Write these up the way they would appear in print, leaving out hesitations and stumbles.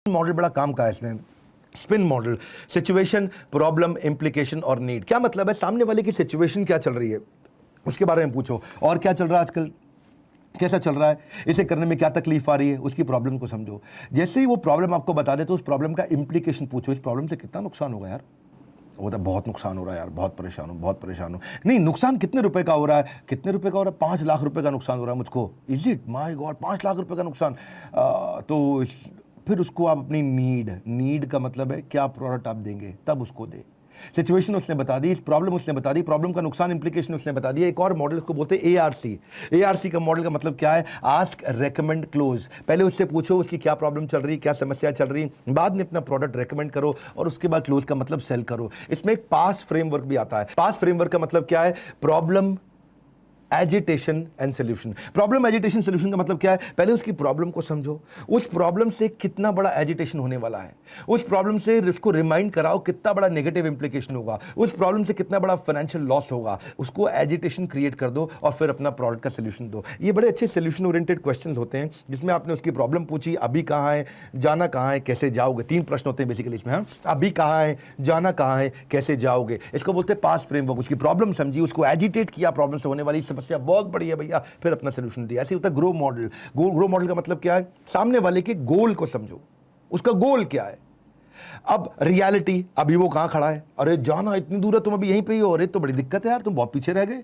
Model बड़ा काम का है इसमें। Spin model, situation, problem, implication और नीड। क्या मतलब है? सामने वाले की सिचुएशन क्या चल रही है उसके बारे में पूछो, और क्या चल रहा है आजकल, कैसा चल रहा है, इसे करने में क्या तकलीफ आ रही है, उसकी प्रॉब्लम को समझो। जैसे ही वो प्रॉब्लम आपको बता दे तो उस प्रॉब्लम का इम्प्लीकेशन पूछो, इस प्रॉब्लम से कितना नुकसान होगा यार। वो तो बहुत नुकसान हो रहा है यार, बहुत परेशान हूँ, बहुत परेशान हूँ। नहीं, नुकसान कितने रुपए का हो रहा है? कितने रुपए का हो रहा है? 5 लाख रुपए का नुकसान हो रहा है मुझको। Is it? My God, 5 lakh रुपए का नुकसान। फिर उसको आप अपनी नीड का मतलब है क्या प्रोडक्ट आप देंगे, तब उसको दे। सिचुएशन उसने बता दी, प्रॉब्लम उसने बता दी, प्रॉब्लम का नुकसान, इंप्लीकेशन उसने बता दिया। एक और मॉडल उसको बोलते हैं एआरसी। एआरसी का मॉडल का मतलब क्या है? Ask, recommend, close. पहले उससे पूछो उसकी क्या प्रॉब्लम चल रही, क्या समस्या चल रही, बाद में अपना प्रोडक्ट रेकमेंड करो, और उसके बाद क्लोज का मतलब सेल करो। इसमें एक पास फ्रेमवर्क भी आता है। पास फ्रेमवर्क का मतलब क्या है? Problem, agitation and solution. Problem, agitation, solution का मतलब क्या है? पहले उसकी प्रॉब्लम को समझो, उस प्रॉब्लम से कितना बड़ा एजिटेशन होने वाला है, उस प्रॉब्लम से उसको रिमाइंड कराओ कितना बड़ा नेगेटिव इंप्लीकेशन होगा, उस प्रॉब्लम से कितना बड़ा फाइनेंशियल लॉस होगा, उसको एजिटेशन क्रिएट कर दो और फिर अपना प्रोडक्ट का सोल्यूशन दो। ये बड़े अच्छे सोल्यूशन ओरिएंटेड क्वेश्चन होते हैं जिसमें आपने उसकी प्रॉब्लम पूछी, अभी कहाँ है, जाना कहाँ है, कैसे जाओगे। 3 प्रश्न होते हैं बेसिकली इसमें। हाँ, अभी कहाँ है, जाना कहाँ है, कैसे जाओगे। इसको बोलते हैं पास फ्रेमवर्क। उसकी प्रॉब्लम समझी, उसको एजिटेट किया, प्रॉब्लम से होने वाली समस्या बहुत बड़ी है भैया, फिर अपना सोल्यूशन दिया। ऐसे होता है ग्रो मॉडल। ग्रो मॉडल का मतलब क्या है? सामने वाले के गोल को समझो, उसका गोल क्या है। अब रियलिटी, अभी वो कहां खड़ा है, अरे जाना इतनी दूर है, तुम अभी यहीं पे ही हो, अरे तो बड़ी दिक्कत है यार, तुम बहुत पीछे रह गए।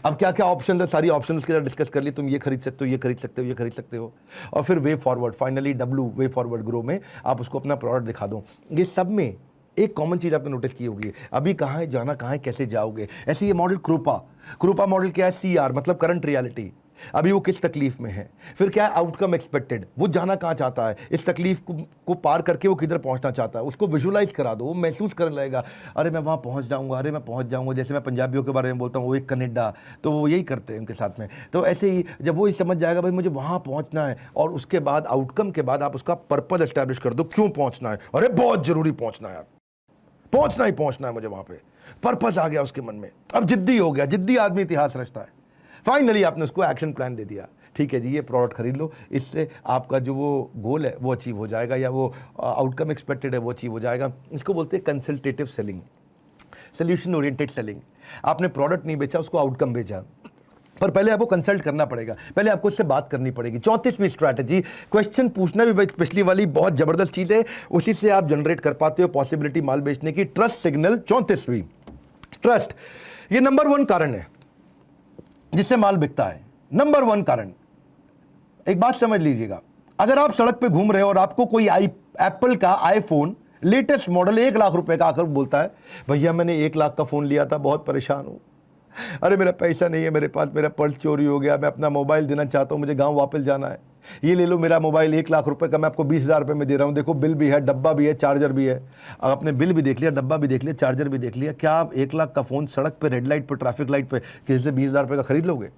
अब क्या क्या ऑप्शन है, सारी ऑप्शन उसके साथ डिस्कस कर ली, तुम ये खरीद सकते हो, ये खरीद सकते हो, ये खरीद सकते हो। और फिर way forward, finally W, way forward grow में आप उसको अपना प्रोडक्ट दिखा दो। ये सब में एक कॉमन चीज आपने नोटिस की होगी, अभी कहां है, जाना कहां है, कैसे जाओगे। ऐसे ये मॉडल कृपा मॉडल क्या है? सीआर मतलब करंट रियलिटी, अभी वो किस तकलीफ में है। फिर क्या है? आउटकम एक्सपेक्टेड, वो जाना कहां चाहता है, इस तकलीफ को पार करके वो किधर पहुंचना चाहता है, उसको विजुलाइज करा दो, वो महसूस करने लगेगा, अरे मैं वहां पहुंच जाऊंगा, अरे मैं पहुंच जाऊंगा। जैसे मैं पंजाबियों के बारे में बोलता हूँ, वो एक कनेडा, तो वो यही करते हैं उनके साथ में। तो ऐसे ही जब वो समझ जाएगा भाई मुझे वहां पहुंचना है, और उसके बाद आउटकम के बाद आप उसका पर्पज एस्टैब्लिश कर दो, क्यों पहुंचना है, अरे बहुत जरूरी पहुंचना है यार, पहुंचना ही पहुंचना है मुझे वहां पे। पर्पस आ गया उसके मन में, अब जिद्दी हो गया, जिद्दी आदमी इतिहास रचता है। फाइनली आपने उसको एक्शन प्लान दे दिया, ठीक है जी ये प्रोडक्ट खरीद लो, इससे आपका जो वो गोल है वो अचीव हो जाएगा, या वो आउटकम एक्सपेक्टेड है वो अचीव हो जाएगा। इसको बोलते हैं consultative selling, solution oriented selling. आपने प्रोडक्ट नहीं बेचा, उसको आउटकम बेचा, पर पहले आपको कंसल्ट करना पड़ेगा, पहले आपको उससे बात करनी पड़ेगी। 34वीं स्ट्रैटेजी, क्वेश्चन पूछना भी पिछली वाली बहुत जबरदस्त चीज है, उसी से आप जनरेट कर पाते हो पॉसिबिलिटी माल बेचने की। ट्रस्ट सिग्नल, 34वीं, ट्रस्ट, ये नंबर 1 कारण है जिससे माल बिकता है, नंबर 1 कारण। एक बात समझ लीजिएगा, अगर आप सड़क पे घूम रहे हो और आपको कोई एप्पल का आईफोन लेटेस्ट मॉडल 1 लाख रुपए का आकर बोलता है, भैया मैंने 1 लाख का फोन लिया था, बहुत परेशान हूं, अरे मेरा पैसा नहीं है मेरे पास, मेरा पर्स चोरी हो गया, मैं अपना मोबाइल देना चाहता हूं, मुझे गांव वापस जाना है, ये ले लो मेरा मोबाइल 1 लाख रुपए का, मैं आपको 20,000 रुपए में दे रहा हूं, देखो बिल भी है, डब्बा भी है, चार्जर भी है। अब आपने बिल भी देख लिया, डब्बा भी देख लिया, चार्जर भी देख लिया, क्या आप 1 लाख का फोन सड़क पे, रेड लाइट पे, ट्रैफिक लाइट पे किसी से 20,000 रुपए का खरीद लोगे?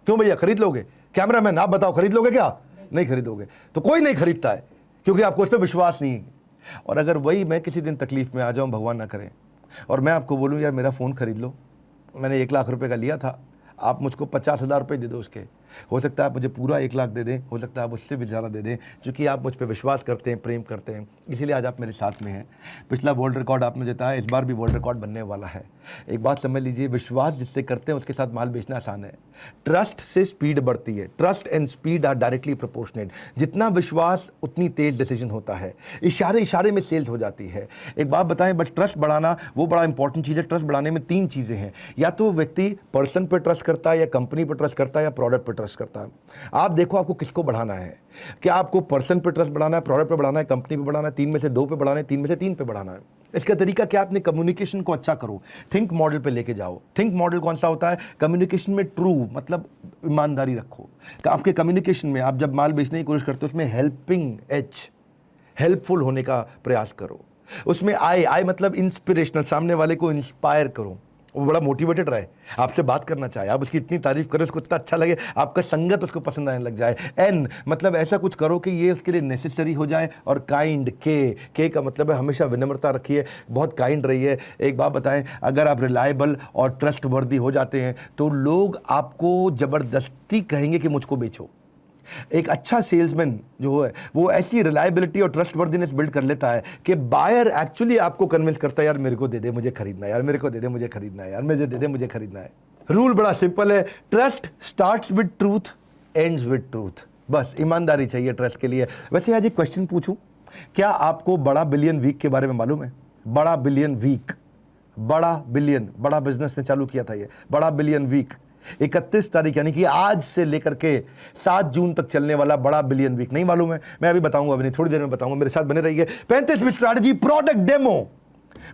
क्यों भैया खरीद लोगे? कैमरा मैन आप बताओ, खरीद लोगे क्या? नहीं खरीदोगे। तो कोई नहीं खरीदता है क्योंकि आपको उस पर विश्वास नहीं है। और अगर वही मैं किसी दिन तकलीफ में आ जाऊं, भगवान ना करे, और मैं आपको बोलूं यार मेरा फ़ोन खरीद लो, मैंने 1 लाख रुपए का लिया था, आप मुझको 50,000 रुपये दे दो उसके, हो सकता है आप मुझे पूरा 1 लाख दे दें, हो सकता है आप उससे भी ज़्यादा दे दें, क्योंकि आप मुझ पर विश्वास करते हैं, प्रेम करते हैं, इसीलिए आज आप मेरे साथ में हैं। पिछला वर्ल्ड रिकॉर्ड आपने जिताया, इस बार भी वर्ल्ड रिकॉर्ड बनने वाला है। एक बात समझ लीजिए, विश्वास जिससे करते हैं उसके साथ माल बेचना आसान है। ट्रस्ट से स्पीड बढ़ती है, trust and speed are directly proportionate. जितना विश्वास उतनी तेज डिसीजन होता है, इशारे इशारे में सेल्स हो जाती है। एक बात बताएं, बस ट्रस्ट बढ़ाना वो बड़ा इंपॉर्टेंट चीज़ है। ट्रस्ट बढ़ाने में 3 चीज़ें हैं, या तो व्यक्ति पर्सन पर ट्रस्ट करता है, या कंपनी पर ट्रस्ट करता है, या प्रोडक्ट पर ट्रस्ट करता है। आप देखो आपको किसको बढ़ाना है, क्या आपको पर्सन पे ट्रस्ट बढ़ाना है, प्रोडक्ट पे बढ़ाना है, कंपनी पे बढ़ाना है, 3 में से 2 पे बढ़ाना है, 3 में से 3 पे बढ़ाना है। इसका तरीका क्या? अपने कम्युनिकेशन को अच्छा करो, थिंक मॉडल पे लेके जाओ। थिंक मॉडल कौन सा होता है? कम्युनिकेशन में ट्रू मतलब ईमानदारी रखो। आपके कम्युनिकेशन में आप जब माल बेचने की कोशिश करते हो उसमें हेल्पिंग एच, हेल्पफुल होने का प्रयास करो। उसमें आई मतलब इंस्पिरेशनल, सामने वाले को इंस्पायर करो, वो बड़ा मोटिवेटेड रहे, आपसे बात करना चाहे, आप उसकी इतनी तारीफ करें, उसको इतना अच्छा लगे, आपका संगत उसको पसंद आने लग जाए। एन मतलब ऐसा कुछ करो कि ये उसके लिए नेसेसरी हो जाए। और काइंड, के का मतलब है हमेशा विनम्रता रखिए, बहुत काइंड रहिए। एक बात बताएं, अगर आप रिलायबल और ट्रस्ट वर्दी हो जाते हैं तो लोग आपको ज़बरदस्ती कहेंगे कि मुझको बेचो। एक अच्छा सेल्समैन जो है वो ऐसी रिलायबिलिटी और ट्रस्टवर्दीनेस बिल्ड कर लेता है कि बायर एक्चुअली आपको कन्विंस करता है, यार मेरे को दे दे मुझे खरीदना है, यार मेरे को दे दे मुझे खरीदना है, यार मुझे दे दे मुझे खरीदना है। रूल बड़ा सिंपल है, trust starts with truth, ends with truth. बस ईमानदारी चाहिए ट्रस्ट के लिए। वैसे आज एक क्वेश्चन पूछूं, क्या आपको बड़ा बिलियन वीक के बारे में मालूम है? बड़ा बिलियन वीक, बड़ा बिलियन, बड़ा बिजनेस ने चालू किया था ये बड़ा बिलियन वीक। 31 तारीख यानी कि आज से लेकर के 7 जून तक चलने वाला बड़ा बिलियन वीक। नहीं मालूम है? मैं अभी बताऊंगा, अभी नहीं, थोड़ी देर में बताऊंगा, मेरे साथ बने रहिए। 35वीं strategy product demo.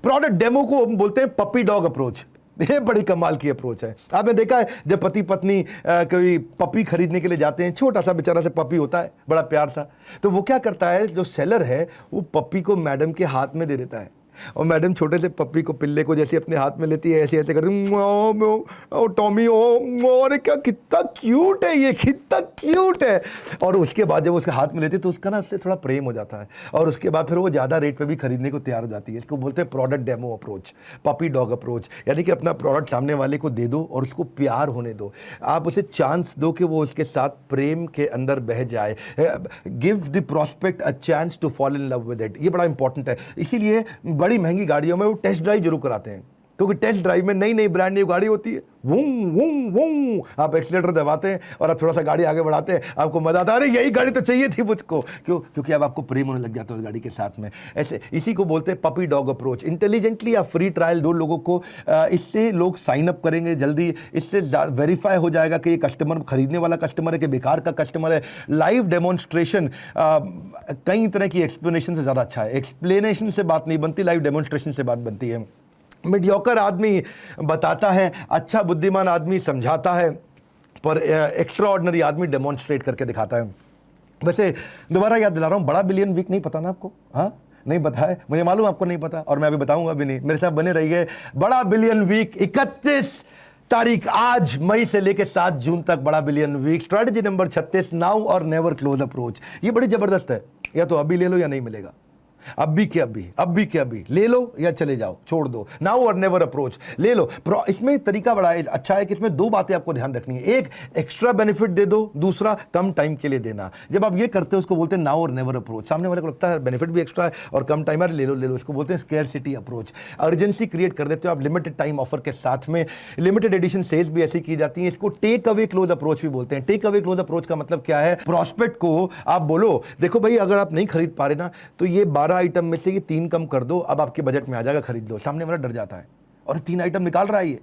Product demo को हम बोलते हैं पपी डॉग अप्रोच। ये बड़ी कमाल की अप्रोच है। आपने देखा है जब पति पत्नी कोई पपी खरीदने के लिए जाते हैं, छोटा सा बेचारा सा पपी होता है, बड़ा प्यार सा, तो वो क्या करता है, जो सेलर है वो पपी को मैडम के हाथ में दे देता है, और मैडम छोटे से पप्पी को, पिल्ले को जैसे अपने हाथ में लेती है, ऐसे ऐसे करती, ओ टॉमी, ओ अरे क्या कितना क्यूट है ये, कितना क्यूट है। और उसके बाद जब उसके हाथ में लेती है तो उसका ना उससे थोड़ा प्रेम हो जाता है, और उसके बाद फिर वो ज़्यादा रेट पे भी खरीदने को तैयार हो जाती है। इसको बोलते हैं product demo approach, puppy dog approach. यानी कि अपना प्रोडक्ट सामने वाले को दे दो और उसको प्यार होने दो, आप उसे चांस दो कि वो उसके साथ प्रेम के अंदर बह जाए। Give the prospect a chance to fall in love with it. ये बड़ा इंपॉर्टेंट है। इसीलिए बड़ी महंगी गाड़ियों में वो टेस्ट ड्राइव जरूर कराते हैं, क्योंकि टेस्ट ड्राइव में नई नई ब्रांड न्यू गाड़ी होती है, वूं वूं वूं, आप एक्सीलेटर दबाते हैं और आप थोड़ा सा गाड़ी आगे बढ़ाते हैं, आपको मजा आता है, अरे यही गाड़ी तो चाहिए थी मुझको। क्यों? क्योंकि अब आपको प्रेम होने लग जाता है उस गाड़ी के साथ में। ऐसे इसी को बोलते हैं पपी डॉग अप्रोच। इंटेलिजेंटली आप फ्री ट्रायल दो लोगों को, इससे लोग साइन अप करेंगे जल्दी, इससे वेरीफाई हो जाएगा कि ये कस्टमर खरीदने वाला कस्टमर है कि बेकार का कस्टमर है। लाइव डेमोन्स्ट्रेशन कई तरह की एक्सप्लेनेशन से ज़्यादा अच्छा है। एक्सप्लेनेशन से बात नहीं बनती, लाइव डेमोन्स्ट्रेशन से बात बनती है। मीडियोकर आदमी बताता है, अच्छा बुद्धिमान आदमी समझाता है, पर एक्स्ट्रा ऑर्डिनरी आदमी डेमोन्स्ट्रेट करके दिखाता है। वैसे दोबारा याद दिला रहा हूँ, बड़ा बिलियन वीक नहीं पता ना आपको? हाँ नहीं पता है, मुझे मालूम आपको नहीं पता, और मैं अभी बताऊंगा भी नहीं, मेरे साथ बने रहिए। बड़ा बिलियन वीक 31 तारीख, आज मई से लेकर 7 जून तक बड़ा billion week. Strategy number 36, now or never close approach. ये बड़ी जबरदस्त है, या तो अभी ले लो या नहीं मिलेगा, अभी के अभी, अभी के अभी ले लो या चले जाओ, छोड़ दो। नाउ और नेवर अप्रोच ले लो। इसमें तरीका बड़ा अच्छा है कि इसमें 2 बातें आपको ध्यान रखनी है। एक, एक्स्ट्रा बेनिफिट दे दो, दूसरा कम टाइम के लिए देना। जब आप ये करते हो उसको बोलते हैं नाउ और नेवर अप्रोच। सामने वाले को लगता है बेनिफिट भी एक्स्ट्रा है और कम टाइम है, ले लो ले लो, इसको बोलते हैं स्केर्सिटी अप्रोच। अर्जेंसी क्रिएट कर देते हो आप लिमिटेड टाइम ऑफर के साथ में। लिमिटेड एडिशन सेल्स भी ऐसी की जाती है। इसको टेक अवे क्लोज अप्रोच भी बोलते हैं। टेक अवे क्लोज अप्रोच का मतलब क्या है, प्रॉस्पेक्ट को आप बोलो, देखो भाई अगर आप नहीं खरीद पा रहे ना तो ये 12 आइटम में से ये 3 कम कर दो, अब आपके बजट में आ जाएगा, खरीद लो। सामने वाला डर जाता है, और 3 आइटम निकाल रहा है ये,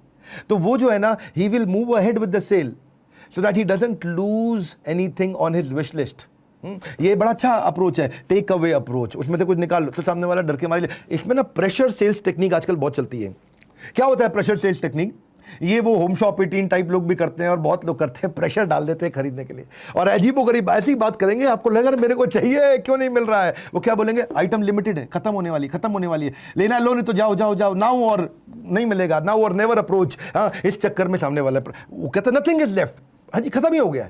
तो वो जो है ना, he will move ahead with the sale so that he doesn't lose anything on his wish list. ये बड़ा अच्छा अप्रोच है, टेक अवे अप्रोच। उसमें से कुछ निकाल लो तो सामने वाला डर के मारे। इसमें ना प्रेशर सेल्स टेक्निक आजकल बहुत चलती है। क्या होता है प्रेशर सेल्स टेक्निक? ये वो होम शॉप 18 टाइप लोग भी करते हैं और बहुत लोग करते हैं, प्रेशर डाल देते हैं खरीदने के लिए, और अजीबोगरीब ऐसी बात करेंगे, आपको लगेगा मेरे को चाहिए, क्यों नहीं मिल रहा है। वो क्या बोलेंगे, आइटम लिमिटेड है, खत्म होने वाली, खत्म होने वाली है, लेना लो नहीं तो जाओ जाओ जाओ, नाउ और नहीं मिलेगा, नाउ और नेवर अप्रोच। हाँ, इस चक्कर में सामने वाला वो कहता है नथिंग इज लेफ्ट, हाँ जी खत्म ही हो गया।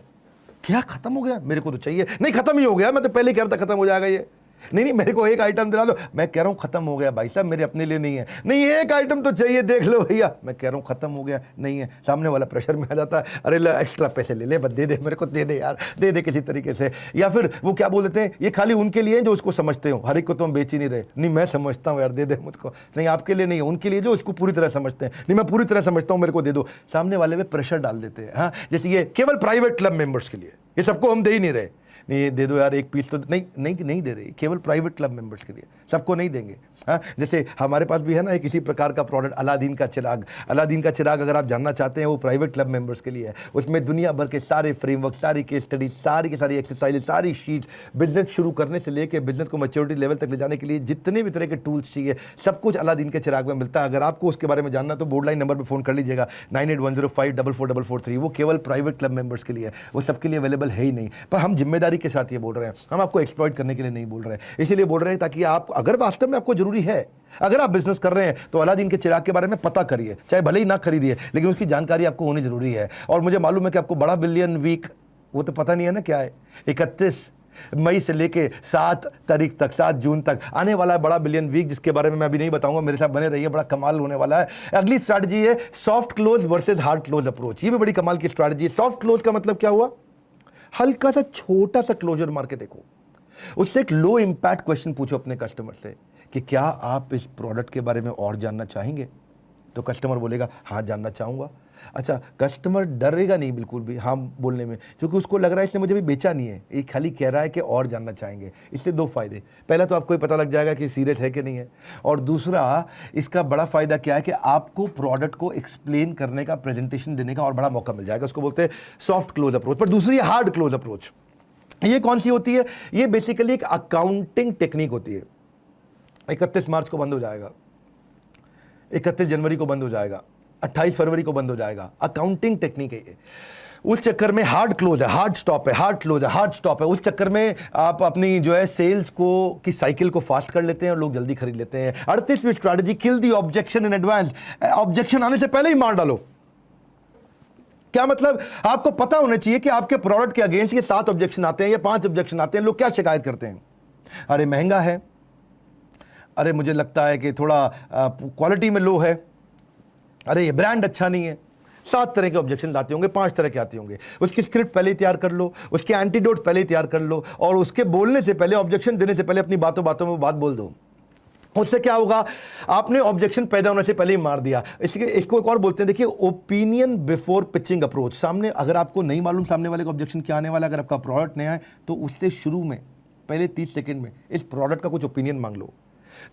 क्या खत्म हो गया? मेरे को तो चाहिए। नहीं खत्म ही हो गया, मैं तो पहले कह रहा था खत्म हो जाएगा ये। नहीं मेरे को एक आइटम दिला दो। मैं कह रहा हूं खत्म हो गया भाई साहब, मेरे अपने लिए नहीं है। नहीं एक आइटम तो चाहिए, देख लो भैया। मैं कह रहा हूं खत्म हो गया, नहीं है। सामने वाला प्रेशर में आ जाता है, अरे ले एक्स्ट्रा पैसे ले ले, बस दे दे मेरे को, दे दे यार, दे दे किसी तरीके से। या फिर वो क्या बोलते हैं, ये खाली उनके लिए जो उसको समझते हो, हर एक को तो हम बेच ही नहीं रहे। नहीं मैं समझता हूँ यार, दे दे मुझको। नहीं आपके लिए नहीं है, उनके लिए जो उसको पूरी तरह समझते हैं। नहीं मैं पूरी तरह समझता हूँ, मेरे को दे दो। सामने वाले में प्रेशर डाल देते हैं। हाँ, जैसे ये केवल प्राइवेट क्लब मेंबर्स के लिए, ये सबको हम दे ही नहीं रहे। नहीं दे दो यार एक पीस तो, नहीं दे रहे, केवल प्राइवेट क्लब मेंबर्स के लिए, सबको नहीं देंगे। हाँ, जैसे हमारे पास भी है ना किसी प्रकार का प्रोडक्ट, अलादीन का चिराग। अलादीन का चिराग अगर आप जानना चाहते हैं, वो प्राइवेट क्लब मेंबर्स के लिए है। उसमें दुनिया भर के सारे फ्रेमवर्क, सारी केस स्टडी, सारी की सारी एक्सरसाइज, सारी शीट्स, बिजनेस शुरू करने से लेकर बिजनेस को मैच्योरिटी लेवल तक ले जाने के लिए जितने भी तरह के टूल्स चाहिए, सब कुछ अलादीन के चिराग में मिलता है। अगर आपको उसके बारे में जानना तो बोर्ड लाइन नंबर पर फोन कर लीजिएगा, 9810544443। वो केवल प्राइवेट क्लब मेंबर्स के लिए है, वो सबके लिए अवेलेबल है ही नहीं। पर हम जिम्मेदारी के साथ ये बोल रहे हैं, हम आपको एक्सप्लॉइट करने के लिए नहीं बोल रहे हैं। इसीलिए बोल रहे हैं ताकि आप, अगर वास्तव में आपको जरूरी है, अगर आप बिजनेस कर रहे हैं तो अलादीन के चिराग के बारे में पता करिए, चाहे भले ही ना खरीदिए, लेकिन उसकी जानकारी आपको होनी जरूरी है। और मुझे मालूम है कि आपको बड़ा बिलियन वीक, वो तो पता नहीं है ना क्या है, 31 मई से लेके 7 तारीख तक, 7 जून तक आने वाला है बड़ा बिलियन वीक, जिसके बारे में मैं अभी नहीं बताऊंगा। मेरे साथ बने रहिए, बड़ा कमाल होने वाला है। अगली स्ट्रैटेजी है soft close versus hard close approach. ये भी बड़ी कमाल की स्ट्रैटेजी है। सॉफ्ट क्लोज का मतलब क्या हुआ? हल्का सा छोटा सा क्लोजर मार के देखो, उससे एक लो इम्पैक्ट क्वेश्चन पूछो अपने कस्टमर से कि क्या आप इस प्रोडक्ट के बारे में और जानना चाहेंगे? तो कस्टमर बोलेगा हाँ जानना चाहूँगा। अच्छा, कस्टमर डरेगा नहीं बिल्कुल भी हाँ बोलने में, क्योंकि उसको लग रहा है इसने मुझे भी बेचा नहीं है, ये खाली कह रहा है कि और जानना चाहेंगे। इससे दो फायदे, पहला तो आपको ये पता लग जाएगा कि सीरियस है कि नहीं है, और दूसरा इसका बड़ा फायदा क्या है कि आपको प्रोडक्ट को एक्सप्लेन करने का, प्रेजेंटेशन देने का और बड़ा मौका मिल जाएगा। उसको बोलते हैं सॉफ्ट क्लोज अप्रोच। पर दूसरी हार्ड क्लोज अप्रोच, ये कौन सी होती है? ये बेसिकली एक अकाउंटिंग टेक्निक होती है। 31 मार्च को बंद हो जाएगा, 31 जनवरी को बंद हो जाएगा, 28 फरवरी को बंद हो जाएगा। अकाउंटिंग टेक्निक है ये। उस चक्कर में हार्ड क्लोज है, हार्ड स्टॉप है, हार्ड क्लोज है, हार्ड स्टॉप है। उस चक्कर में आप अपनी जो है सेल्स को की साइकिल को फास्ट कर लेते हैं और लोग जल्दी खरीद लेते हैं। 38वीं strategy, kill the objection in advance. Objection आने से पहले ही मार डालो। क्या मतलब? आपको पता होना चाहिए कि आपके प्रोडक्ट के अगेंस्ट ये 7 ऑब्जेक्शन आते हैं या 5 ऑब्जेक्शन आते हैं। लोग क्या शिकायत करते हैं? अरे महंगा है, अरे मुझे लगता है कि थोड़ा क्वालिटी में लो है, अरे ये ब्रांड अच्छा नहीं है। 7 तरह के ऑब्जेक्शन आते होंगे, 5 तरह के आते होंगे। उसकी स्क्रिप्ट पहले ही तैयार कर लो, उसके एंटीडोट पहले ही तैयार कर लो, और उसके बोलने से पहले, ऑब्जेक्शन देने से पहले अपनी बातों बातों में बात बोल दो। उससे क्या होगा? आपने ऑब्जेक्शन पैदा होने से पहले ही मार दिया। इसको एक और बोलते हैं, देखिए, ओपिनियन बिफोर पिचिंग अप्रोच। सामने अगर आपको नहीं मालूम सामने वाले का ऑब्जेक्शन क्या आने वाला, अगर आपका प्रोडक्ट नया है तो उससे शुरू में पहले 30 सेकंड में इस प्रोडक्ट का कुछ ओपिनियन मांग लो।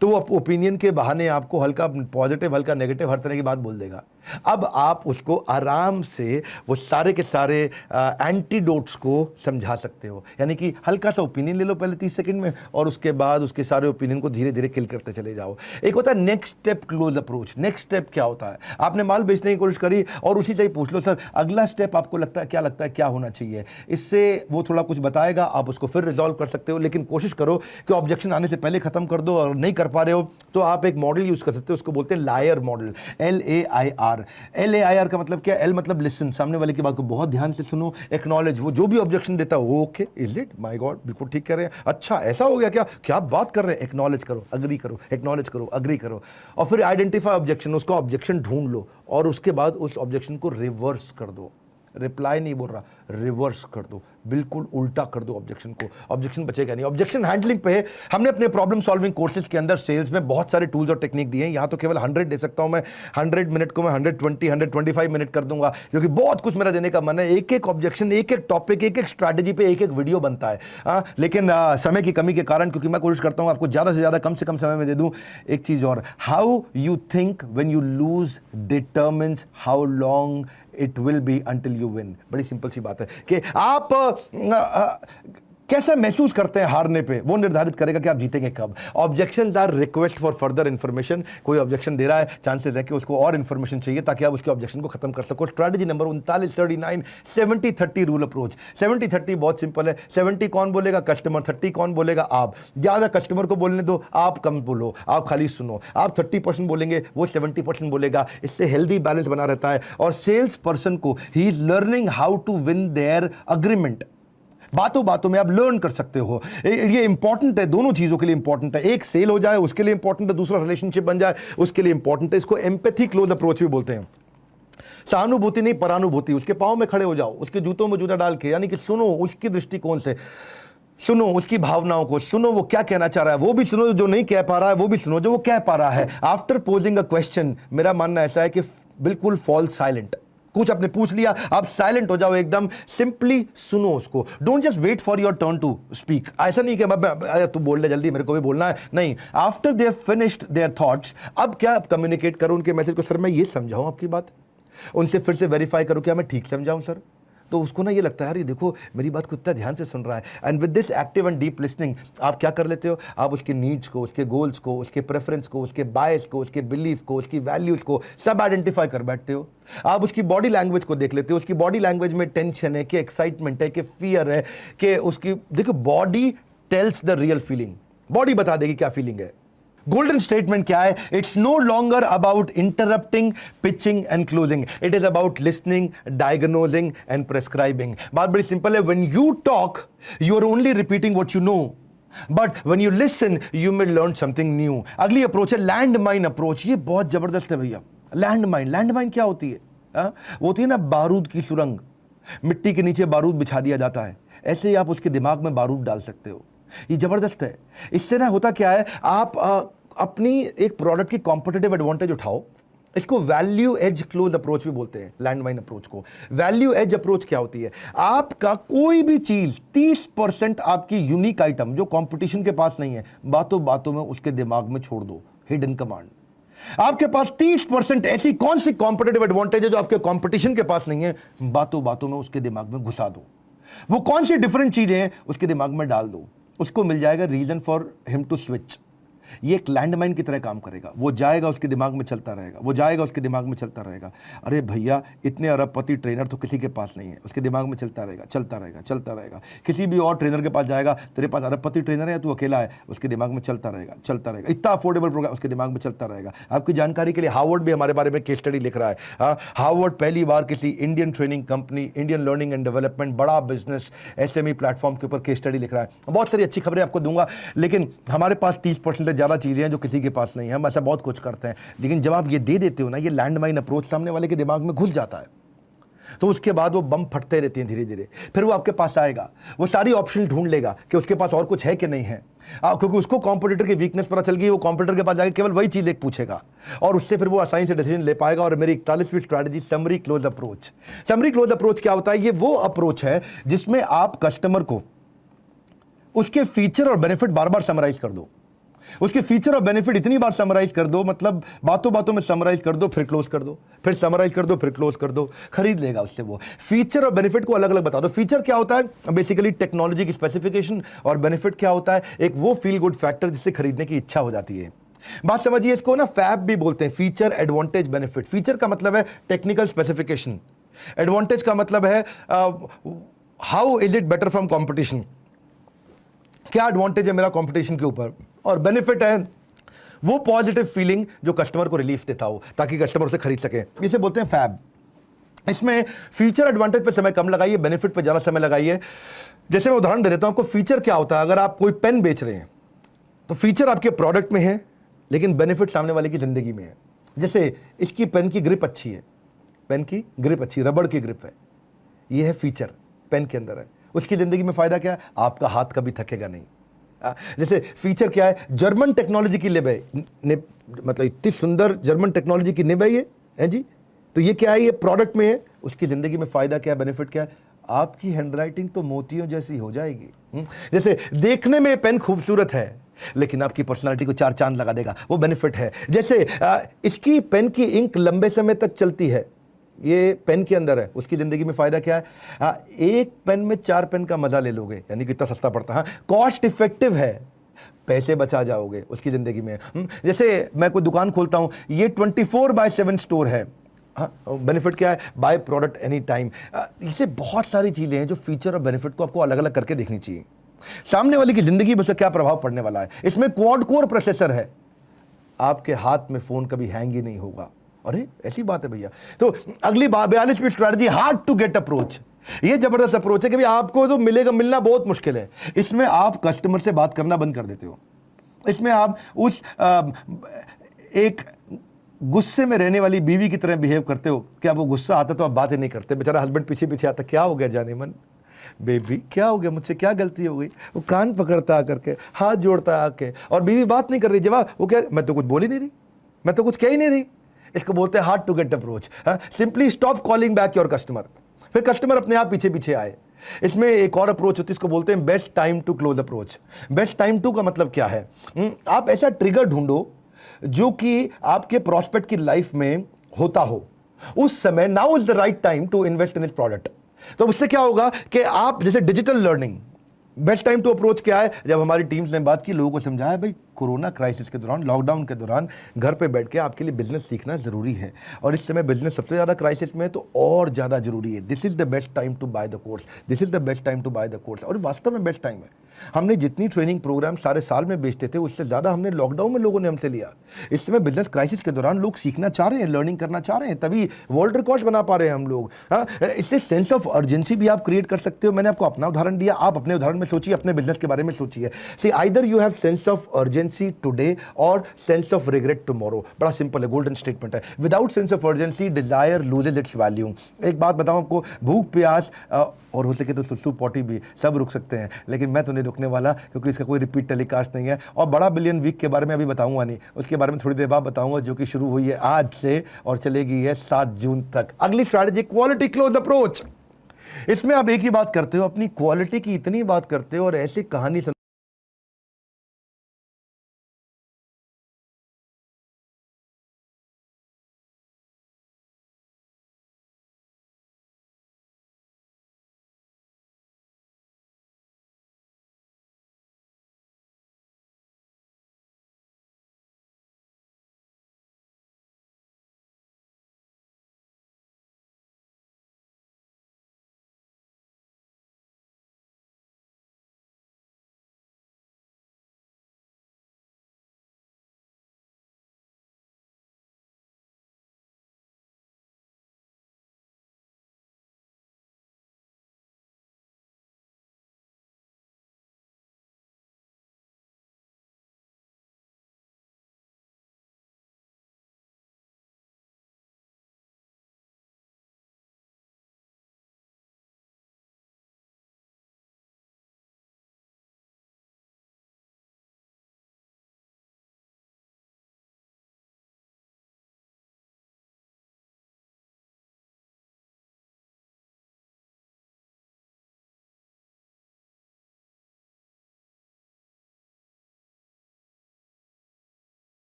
तो वो ओपिनियन के बहाने आपको हल्का पॉजिटिव, हल्का नेगेटिव, हर तरह की बात बोल देगा। अब आप उसको आराम से वो सारे के सारे एंटीडोट्स को समझा सकते हो। यानी कि हल्का सा ओपिनियन ले लो पहले 30 सेकंड में, और उसके बाद उसके सारे ओपिनियन को धीरे धीरे किल करते चले जाओ। एक होता है next step close approach. Next step क्या होता है? आपने माल बेचने की कोशिश करी और उसी से ही पूछ लो, सर अगला स्टेप आपको लगता है क्या होना चाहिए? इससे वो थोड़ा कुछ बताएगा, आप उसको फिर रिजॉल्व कर सकते हो। लेकिन कोशिश करो कि ऑब्जेक्शन आने से पहले खत्म कर दो, और नहीं कर पा रहे हो तो आप एक मॉडल यूज कर सकते हो, उसको बोलते हैं लायर मॉडल, LAIR का मतलब क्या? L मतलब लिसन, सामने वाले की बात को बहुत ध्यान से सुनो। एक्नॉलेज, वो जो भी ऑब्जेक्शन देता है वो okay, is it, my God, बिल्कुल ठीक कह रहे हैं, अच्छा ऐसा हो गया क्या आप बात कर रहे हैं? एक्नॉलेज करो, अग्री करो, एक्नॉलेज करो, अग्री करो। और फिर आइडेंटिफाई ऑब्जेक्शन, उसका ऑब्जेक्शन ढूंढ लो, और उसके बाद उस ऑब्जेक्शन को रिवर्स कर दो। रिप्लाई नहीं बोल रहा, रिवर्स कर दो, बिल्कुल उल्टा कर दो ऑब्जेक्शन को। ऑब्जेक्शन बचेगा नहीं। ऑब्जेक्शन हैंडलिंग पे हमने अपने प्रॉब्लम सॉल्विंग कोर्सेज के अंदर सेल्स में बहुत सारे टूल्स और टेक्निक दिए हैं। यहाँ तो केवल 100 दे सकता हूँ मैं, 100 मिनट को मैं 125 मिनट कर दूंगा, क्योंकि बहुत कुछ मेरा देने का मन है। एक एक ऑब्जेक्शन, एक एक टॉपिक, एक एक स्ट्रैटेजी पे एक एक वीडियो बनता है। लेकिन समय की कमी के कारण, क्योंकि मैं कोशिश करता हूँ आपको ज़्यादा से ज़्यादा कम से कम समय में दे दूँ। एक चीज़ और, how you think when you lose determines how long it will be until you win. बड़ी सिंपल सी बात है कि आप कैसा महसूस करते हैं हारने पे, वो निर्धारित करेगा कि आप जीतेंगे कब। Objections are request for further information. कोई ऑब्जेक्शन दे रहा है, चांसेस है कि उसको और इंफॉर्मेशन चाहिए ताकि आप उसके ऑब्जेक्शन को खत्म कर सको। Strategy number 39 70-30 rule approach. 70-30 बहुत सिंपल है। 70 कौन बोलेगा? कस्टमर। 30 कौन बोलेगा? आप। ज्यादा कस्टमर को बोलने दो, आप कम बोलो, आप खाली सुनो। आप 30% बोलेंगे, वो 70% बोलेगा। इससे हेल्दी बैलेंस बना रहता है। और सेल्स पर्सन को he is learning how to win their agreement. बातों बातों में आप लर्न कर सकते हो। ये इंपॉर्टेंट है, दोनों चीजों के लिए इंपॉर्टेंट है। एक सेल हो जाए उसके लिए इंपॉर्टेंट है, दूसरा रिलेशनशिप बन जाए उसके लिए इंपॉर्टेंट है। इसको एम्पैथी क्लोज अप्रोच भी बोलते हैं। सहानुभूति नहीं, परानुभूति। उसके पांव में खड़े हो जाओ, उसके जूतों में जूता डाल के, यानी कि सुनो उसकी दृष्टिकोण से, सुनो उसकी भावनाओं को, सुनो वो क्या कहना चाह रहा है, वो भी सुनो जो नहीं कह पा रहा है, वो भी सुनो जो वो कह पा रहा है। आफ्टर पोजिंग अ क्वेश्चन, मेरा मानना ऐसा है कि बिल्कुल फॉल साइलेंट। कुछ आपने पूछ लिया, आप साइलेंट हो जाओ एकदम, सिंपली सुनो उसको। Don't just wait for your turn to speak. ऐसा नहीं कि अरे तू बोल ले जल्दी, मेरे को भी बोलना है, नहीं। After they have finished their thoughts, अब क्या कम्युनिकेट करो उनके मैसेज को? सर मैं ये समझाऊं आपकी बात, उनसे फिर से वेरीफाई करो क्या मैं ठीक समझाऊं सर? तो उसको ना ये लगता है यार ये देखो मेरी बात को इतना ध्यान से सुन रहा है। And with this active and deep listening आप क्या कर लेते हो? आप उसके नीड्स को, उसके गोल्स को, उसके प्रेफरेंस को, उसके बायस को, उसके बिलीफ को, उसकी वैल्यूज को सब आइडेंटिफाई कर बैठते हो। आप उसकी बॉडी लैंग्वेज को देख लेते हो। उसकी बॉडी लैंग्वेज में टेंशन है कि एक्साइटमेंट है कि फियर है कि उसकी, देखो body tells the real feeling. Body बता देगी क्या फीलिंग है। गोल्डन स्टेटमेंट क्या है? It's no longer about interrupting, pitching and closing, it is about listening, diagnosing and prescribing. बात बड़ी सिंपल है। When you talk you are only repeating what you know, but when you listen you may learn something new. अगली approach है land mine approach. ये बहुत जबरदस्त है भैया। लैंड माइन, लैंड माइन क्या होती है? वो होती है ना बारूद की सुरंग। मिट्टी के नीचे बारूद बिछा दिया जाता है, ऐसे ही आप उसके दिमाग में बारूद डाल सकते हो। ये ज़बरदस्त है। इससे ना होता क्या है, आप अपनी एक प्रोडक्ट की कॉम्पिटिटिव एडवांटेज उठाओ। इसको वैल्यू एज क्लोज अप्रोच भी बोलते हैं, लैंडमाइन अप्रोच को। वैल्यू एज अप्रोच क्या होती है? आपका कोई भी चीज 30% आपकी यूनिक आइटम जो कंपटीशन के पास नहीं है, बातों बातों में उसके दिमाग में छोड़ दो। Hidden command. आपके पास 30% ऐसी कौन सी कॉम्पिटिटिव एडवांटेज है जो आपके कंपटीशन के पास नहीं है, बातों बातों में उसके दिमाग में घुसा दो। वो कौन सी डिफरेंट चीजें हैं उसके दिमाग में डाल दो, उसको मिल जाएगा reason for him to switch. ये एक लैंडमाइन की तरह काम करेगा। वो जाएगा, उसके दिमाग में चलता रहेगा, वो जाएगा, उसके दिमाग में चलता रहेगा। अरे भैया, इतने अरबपति ट्रेनर तो किसी के पास नहीं है, उसके दिमाग में चलता रहेगा, चलता रहेगा, चलता रहेगा। किसी भी और ट्रेनर के पास जाएगा, तेरे पास अरबपति ट्रेनर है, तू अकेला है, उसके दिमाग में चलता रहेगा, चलता रहेगा। इतना अफोर्डेबल प्रोग्राम उसके दिमाग में चलता रहेगा। आपकी जानकारी के लिए हार्वर्ड भी हमारे बारे में केस स्टडी लिख रहा है। हाँ, हार्वर्ड पहली बार किसी Indian training company, Indian learning and development, बड़ा बिजनेस एसएमई प्लेटफॉर्म के ऊपर केस स्टडी लिख रहा है। बहुत सारी अच्छी खबरें आपको दूंगा, लेकिन हमारे पास 30% से ज़्यादा चीज़ें हैं जो किसी के पास नहीं है। हम ऐसा बहुत कुछ करते हैं, लेकिन जब आप ये दे देते हो ना, ये लैंडमाइन अप्रोच सामने वाले के दिमाग में घुस जाता है, तो उसके बाद वो बम फटते रहते हैं धीरे धीरे। फिर वो आपके पास आएगा, वो सारी ऑप्शन ढूंढ लेगा कि उसके पास और कुछ है कि नहीं है, क्योंकि उसको कॉम्पिटिटर की वीकनेस पता चल गई। वो कॉम्पिटिटर के पास जाकर केवल वही चीज एक पूछेगा और उससे फिर वो आसानी से डिसीजन ले पाएगा। और मेरी 41वीं strategy summary close approach. Summary close approach क्या होता है? ये वो अप्रोच है जिसमें आप कस्टमर को उसके फीचर और बेनिफिट बार बार समराइज कर दो। उसके फीचर और बेनिफिट इतनी बार समराइज कर दो, मतलब बातों बातों में समराइज कर दो, फिर क्लोज कर दो, फिर समराइज कर दो, फिर क्लोज कर दो। खरीद लेगा उससे वो। फीचर और बेनिफिट को अलग अलग बता दो। फीचर क्या होता है? बेसिकली टेक्नोलॉजी की स्पेसिफिकेशन। और बेनिफिट क्या होता है? एक वो फील गुड फैक्टर जिससे खरीदने की इच्छा हो जाती है। बात समझिए, इसको ना फैब भी बोलते हैं, फीचर एडवांटेज बेनिफिट। फीचर का मतलब है टेक्निकल स्पेसिफिकेशन, एडवांटेज का मतलब है how is it better from competition, क्या एडवांटेज है मेरा कंपटीशन के ऊपर। और बेनिफिट है वो पॉजिटिव फीलिंग जो कस्टमर को रिलीफ देता हो ताकि कस्टमर उसे खरीद सके। इसे बोलते हैं फैब। इसमें फीचर एडवांटेज पे समय कम लगाइए, बेनिफिट पे ज़्यादा समय लगाइए। जैसे मैं उदाहरण दे देता हूं आपको। फीचर क्या होता है? अगर आप कोई पेन बेच रहे हैं तो फीचर आपके प्रोडक्ट में है, लेकिन बेनिफिट सामने वाले की जिंदगी में है। जैसे इसकी पेन की ग्रिप अच्छी है, पेन की ग्रिप अच्छी, रबड़ की ग्रिप है, ये है फीचर, पेन के अंदर है। उसकी जिंदगी में फायदा क्या है? आपका हाथ कभी थकेगा नहीं। जैसे फीचर क्या है? जर्मन टेक्नोलॉजी की निब है, मतलब इतनी सुंदर जर्मन टेक्नोलॉजी की निब है ये, है जी। तो ये क्या है? ये प्रोडक्ट में है। उसकी जिंदगी में फायदा क्या है? बेनिफिट क्या है? आपकी हैंडराइटिंग तो मोतियों जैसी हो जाएगी। जैसे देखने में पेन खूबसूरत है, लेकिन आपकी पर्सनालिटी को 4 चांद लगा देगा, वो बेनिफिट है। जैसे इसकी पेन की इंक लंबे समय तक चलती है, ये पेन के अंदर है। उसकी जिंदगी में फायदा क्या है? एक पेन में 4 पेन का मजा ले लोगे, यानी कितना सस्ता पड़ता है। कॉस्ट इफेक्टिव है, पैसे बचा जाओगे उसकी जिंदगी में। जैसे मैं कोई दुकान खोलता हूं, ये 24/7 स्टोर है। बेनिफिट क्या है? By product any time. इसे बहुत सारी चीजें हैं जो फीचर और बेनिफिट को आपको अलग अलग करके देखनी चाहिए। सामने वाले की जिंदगी में से क्या प्रभाव पड़ने वाला है। इसमें क्वाड कोर प्रोसेसर है, आपके हाथ में फोन कभी हैंग ही नहीं होगा। अरे ऐसी बात है भैया। तो अगली 42वीं strategy, hard to get approach. ये जबरदस्त अप्रोच है कि आपको तो मिलेगा, मिलना बहुत मुश्किल है। इसमें आप कस्टमर से बात करना बंद कर देते हो। इसमें आप उस एक गुस्से में रहने वाली बीवी की तरह बिहेव करते हो कि आप वो गुस्सा आता तो आप बात ही नहीं करते। बेचारा हस्बैंड पीछे पीछे आता, क्या हो गया जाने मन, बेबी क्या हो गया, मुझसे क्या गलती हो गई। वो कान पकड़ता आकर के, हाथ जोड़ता आके, और बीवी बात नहीं कर रही। जवाब वो क्या, मैं तो कुछ बोल ही नहीं रही, मैं तो कुछ कह ही नहीं रही। इसको बोलते हैं hard to get approach. Simply stop calling back your customer, फिर कस्टमर अपने आप पीछे पीछे आए। इसमें एक और अप्रोच होती है, इसको बोलते हैं best time to close approach. Best time to का मतलब क्या है? आप ऐसा ट्रिगर ढूंढो जो कि आपके प्रॉस्पेक्ट की लाइफ में होता हो उस समय। Now is the right time to invest in this product. तो उससे क्या होगा कि आप, जैसे digital learning, best time to approach क्या है? जब हमारी टीम्स ने बात की, लोगों को समझाया भाई कोरोना क्राइसिस के दौरान, लॉकडाउन के दौरान घर पे बैठ के आपके लिए बिजनेस सीखना जरूरी है, और इस समय बिजनेस सबसे ज्यादा क्राइसिस में है, तो और ज्यादा जरूरी है। This is the best time to buy the course, this is the best time to buy the course. और वास्तव में बेस्ट टाइम है। हमने जितनी ट्रेनिंग प्रोग्राम सारे साल में बेचते थे उससे ज़्यादा हमने लॉकडाउन में लोगों ने हमसे लिया। इस समय बिजनेस क्राइसिस के दौरान लोग सीखना चाह रहे हैं, लर्निंग करना चाह रहे हैं, तभी वर्ल्ड रिकॉर्ड बना पा रहे हैं हम लोग। हाँ, इससे सेंस ऑफ अर्जेंसी भी आप क्रिएट कर सकते हो। मैंने आपको अपना उदाहरण दिया, आप अपने उदाहरण में सोचिए, अपने बिजनेस के बारे में सोचिए। See either you have sense of urgency today और सेंस ऑफ रिग्रेट टुमारो। बड़ा सिंपल है, गोल्डन स्टेटमेंट है। Without sense of urgency desire loses its value. एक बात बताऊं आपको, भूख प्यास और हो सके तो सुसु पॉटी भी सब रुक सकते हैं, लेकिन मैं तो नहीं रुकने वाला, क्योंकि इसका कोई रिपीट टेलीकास्ट नहीं है। और बड़ा बिलियन वीक के बारे में अभी बताऊंगा नहीं, उसके बारे में थोड़ी देर बाद बताऊंगा, जो कि शुरू हुई है आज से और चलेगी है 7 जून तक। अगली स्ट्रैटेजी क्वालिटी क्लोज अप्रोच। इसमें आप एक ही बात करते हो, अपनी क्वालिटी की इतनी बात करते हो और ऐसी कहानी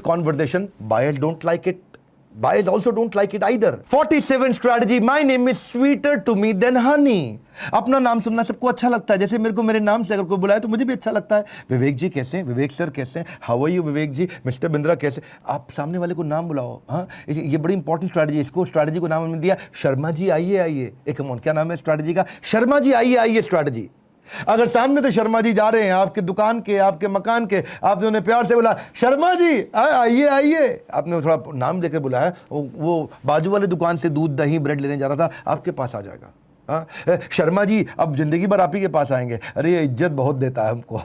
most conversation, buyers don't like it. Buyers also don't like it either. 47 strategy. My name is sweeter to me than honey. अपना नाम सुनना सबको अच्छा लगता है, जैसे मेरे को मेरे नाम से अगर कोई बुलाए तो मुझे भी अच्छा लगता है। विवेक जी कैसे हैं, विवेक सर कैसे हैं, how are you Vivek ji, mister Bindra कैसे। आप सामने वाले को नाम बुलाओ। हाँ, ये बड़ी इंपॉर्टेंट स्ट्रैटेजी। इसको स्ट्रैटेजी को नाम हमने दिया शर्मा जी आइए आइए। एक क्या नाम है स्ट्रैटेजी का? शर्मा जी आइए आइए स्ट्रैटेजी। अगर सामने से शर्मा जी जा रहे हैं आपके दुकान के, आपके मकान के, आपने उन्हें प्यार से बोला शर्मा जी आइए आइए, आपने थोड़ा नाम लेकर बुलाया, वो बाजू वाले दुकान से दूध दही ब्रेड लेने जा रहा था, आपके पास आ जाएगा। हाँ, शर्मा जी अब जिंदगी भर आप ही के पास आएंगे, अरे ये इज्जत बहुत देता है हमको।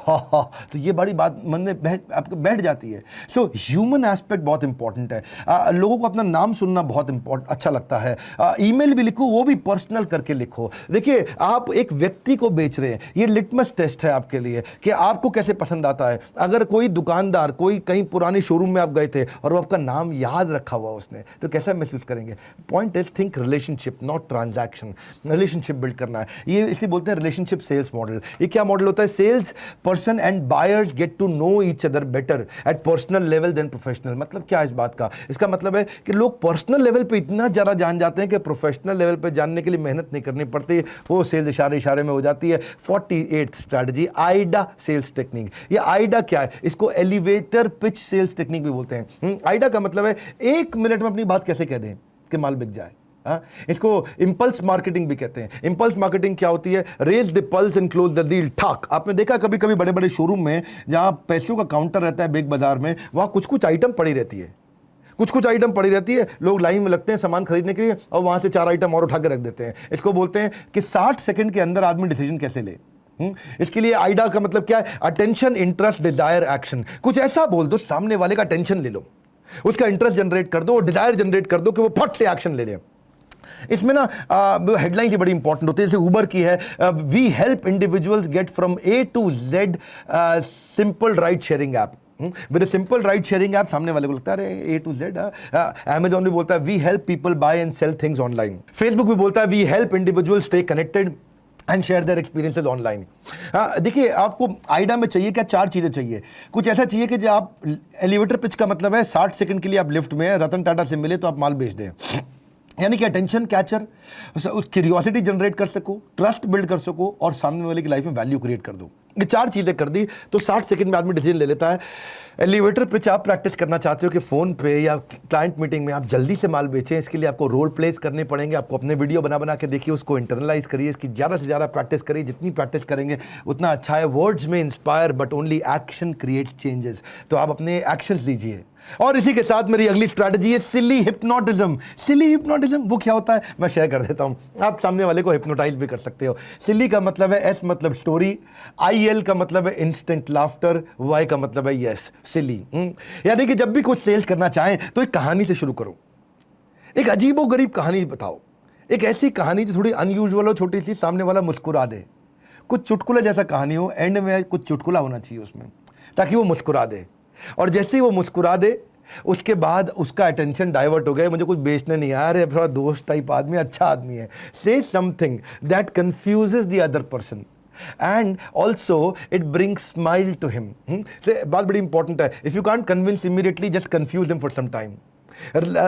तो ये बड़ी बात मन में आपको बैठ जाती है। सो ह्यूमन एस्पेक्ट बहुत इंपॉर्टेंट है। लोगों को अपना नाम सुनना बहुत इंपॉर्टेंट अच्छा लगता है। ईमेल भी लिखो, वो भी पर्सनल करके लिखो। देखिए, आप एक व्यक्ति को बेच रहे हैं, ये लिटमस टेस्ट है आपके लिए कि आपको कैसे पसंद आता है। अगर कोई दुकानदार कोई कहीं पुरानी शोरूम में आप गए थे और वो आपका नाम याद रखा हुआ उसने, तो कैसा महसूस करेंगे? Point is think relationship, not transaction. Relationship build करना है, ये इसे बोलते हैं रिलेशनशिप सेल्स मॉडल। ये क्या मॉडल होता है? Sales person and buyers get to know each other better at personal level then professional. मतलब क्या है इस बात का? इसका मतलब है कि लोग पर्सनल लेवल पे इतना ज़्यादा जान जाते हैं कि प्रोफेशनल लेवल पे जानने के लिए मेहनत नहीं करनी पड़ती, वो सेल्स इशारे इशारे में हो जाती है। 48th strategy, AIDA sales technique. ये आइडा क्या है? इसको एलिवेटर पिच सेल्स टेक्निक भी बोलते हैं। आइडा का मतलब है 1 मिनट में अपनी बात कैसे कह दें कि माल बिक जाए। इसको इंपल्स मार्केटिंग भी कहते हैं। इंपल्स मार्केटिंग क्या होती है? Raise the pulse and close the deal. ठाक आपने देखा कभी कभी बड़े बड़े शोरूम में जहां पैसों का काउंटर रहता है, बिग बाजार में, वहां कुछ कुछ आइटम पड़ी रहती है, कुछ आइटम पड़ी रहती है। लोग लाइन में लगते हैं सामान खरीदने के लिए और वहां से 4 आइटम और उठा के रख देते हैं। इसको बोलते हैं कि 60 सेकंड के अंदर आदमी डिसीजन कैसे ले। इसके लिए आइडा का मतलब क्या है? Attention, interest, desire, action. कुछ ऐसा बोल दो सामने वाले का टेंशन ले लो, उसका इंटरेस्ट जनरेट कर दो और डिजायर जनरेट कर दो कि वो फट से एक्शन ले ले। इसमें ना हेडलाइन की बड़ी इंपॉर्टेंट होती है। जैसे उबर की है, we help individuals get from A to Z simple ride sharing app. With a simple ride sharing app सामने वाले को लगता है अरे ए टू जेड। अमेजॉन भी बोलता है we help people buy and sell things online. Facebook भी बोलता है we help individuals stay connected and share their experiences online. देखिए, आपको आइडा में चाहिए क्या? 4 चीज़ें चाहिए। कुछ ऐसा चाहिए कि जो आप एलिवेटर पिच का मतलब है 60 सेकंड के लिए आप लिफ्ट में रतन टाटा से मिले तो आप माल बेच दें, यानी कि अटेंशन कैचर, उस क्यूरियोसिटी जनरेट कर सको, ट्रस्ट बिल्ड कर सको और सामने वाले की लाइफ में वैल्यू क्रिएट कर दो। ये 4 चीज़ें कर दी तो 60 सेकंड में आदमी डिसीजन ले लेता है। एलिवेटर पिच आप प्रैक्टिस करना चाहते हो कि फ़ोन पे या क्लाइंट मीटिंग में आप जल्दी से माल बेचें, इसके लिए आपको रोल प्लेस करने पड़ेंगे। आपको अपने वीडियो बना बना के देखिए, उसको इंटरनलाइज करिए, इसकी ज़्यादा से ज़्यादा प्रैक्टिस करिए। जितनी प्रैक्टिस करेंगे उतना अच्छा है। वर्ड्स में inspire but only action create changes. तो आप अपने एक्शंस लीजिए। और इसी के साथ मेरी अगली स्ट्रैटेजी है सिली हिप्नोटिज्म। सिली हिप्नोटिज्म वो क्या होता है मैं शेयर कर देता हूं। आप सामने वाले को हिप्नोटाइज भी कर सकते हो। सिली का मतलब है एस मतलब स्टोरी, IL का मतलब है इंस्टेंट लाफ्टर, Y का मतलब है यस, सिली। यानी कि जब भी कुछ सेल्स करना चाहें तो एक कहानी से शुरू करो, एक अजीबोगरीब कहानी बताओ, एक ऐसी कहानी जो थोड़ी अनयूजुअल हो, छोटी सी, सामने वाला मुस्कुरा दे। कुछ चुटकुला जैसा कहानी हो, एंड में कुछ चुटकुला होना चाहिए उसमें ताकि वो मुस्कुरा दे। और जैसे ही वो मुस्कुरा दे उसके बाद उसका अटेंशन डाइवर्ट हो गया, मुझे कुछ बेचने नहीं आ रहा, थोड़ा दोस्त टाइप आदमी, अच्छा आदमी है। Say something that confuses the other person and also it brings smile to him. बात बड़ी इंपॉर्टेंट है। If you can't convince immediately, just confuse him for some time.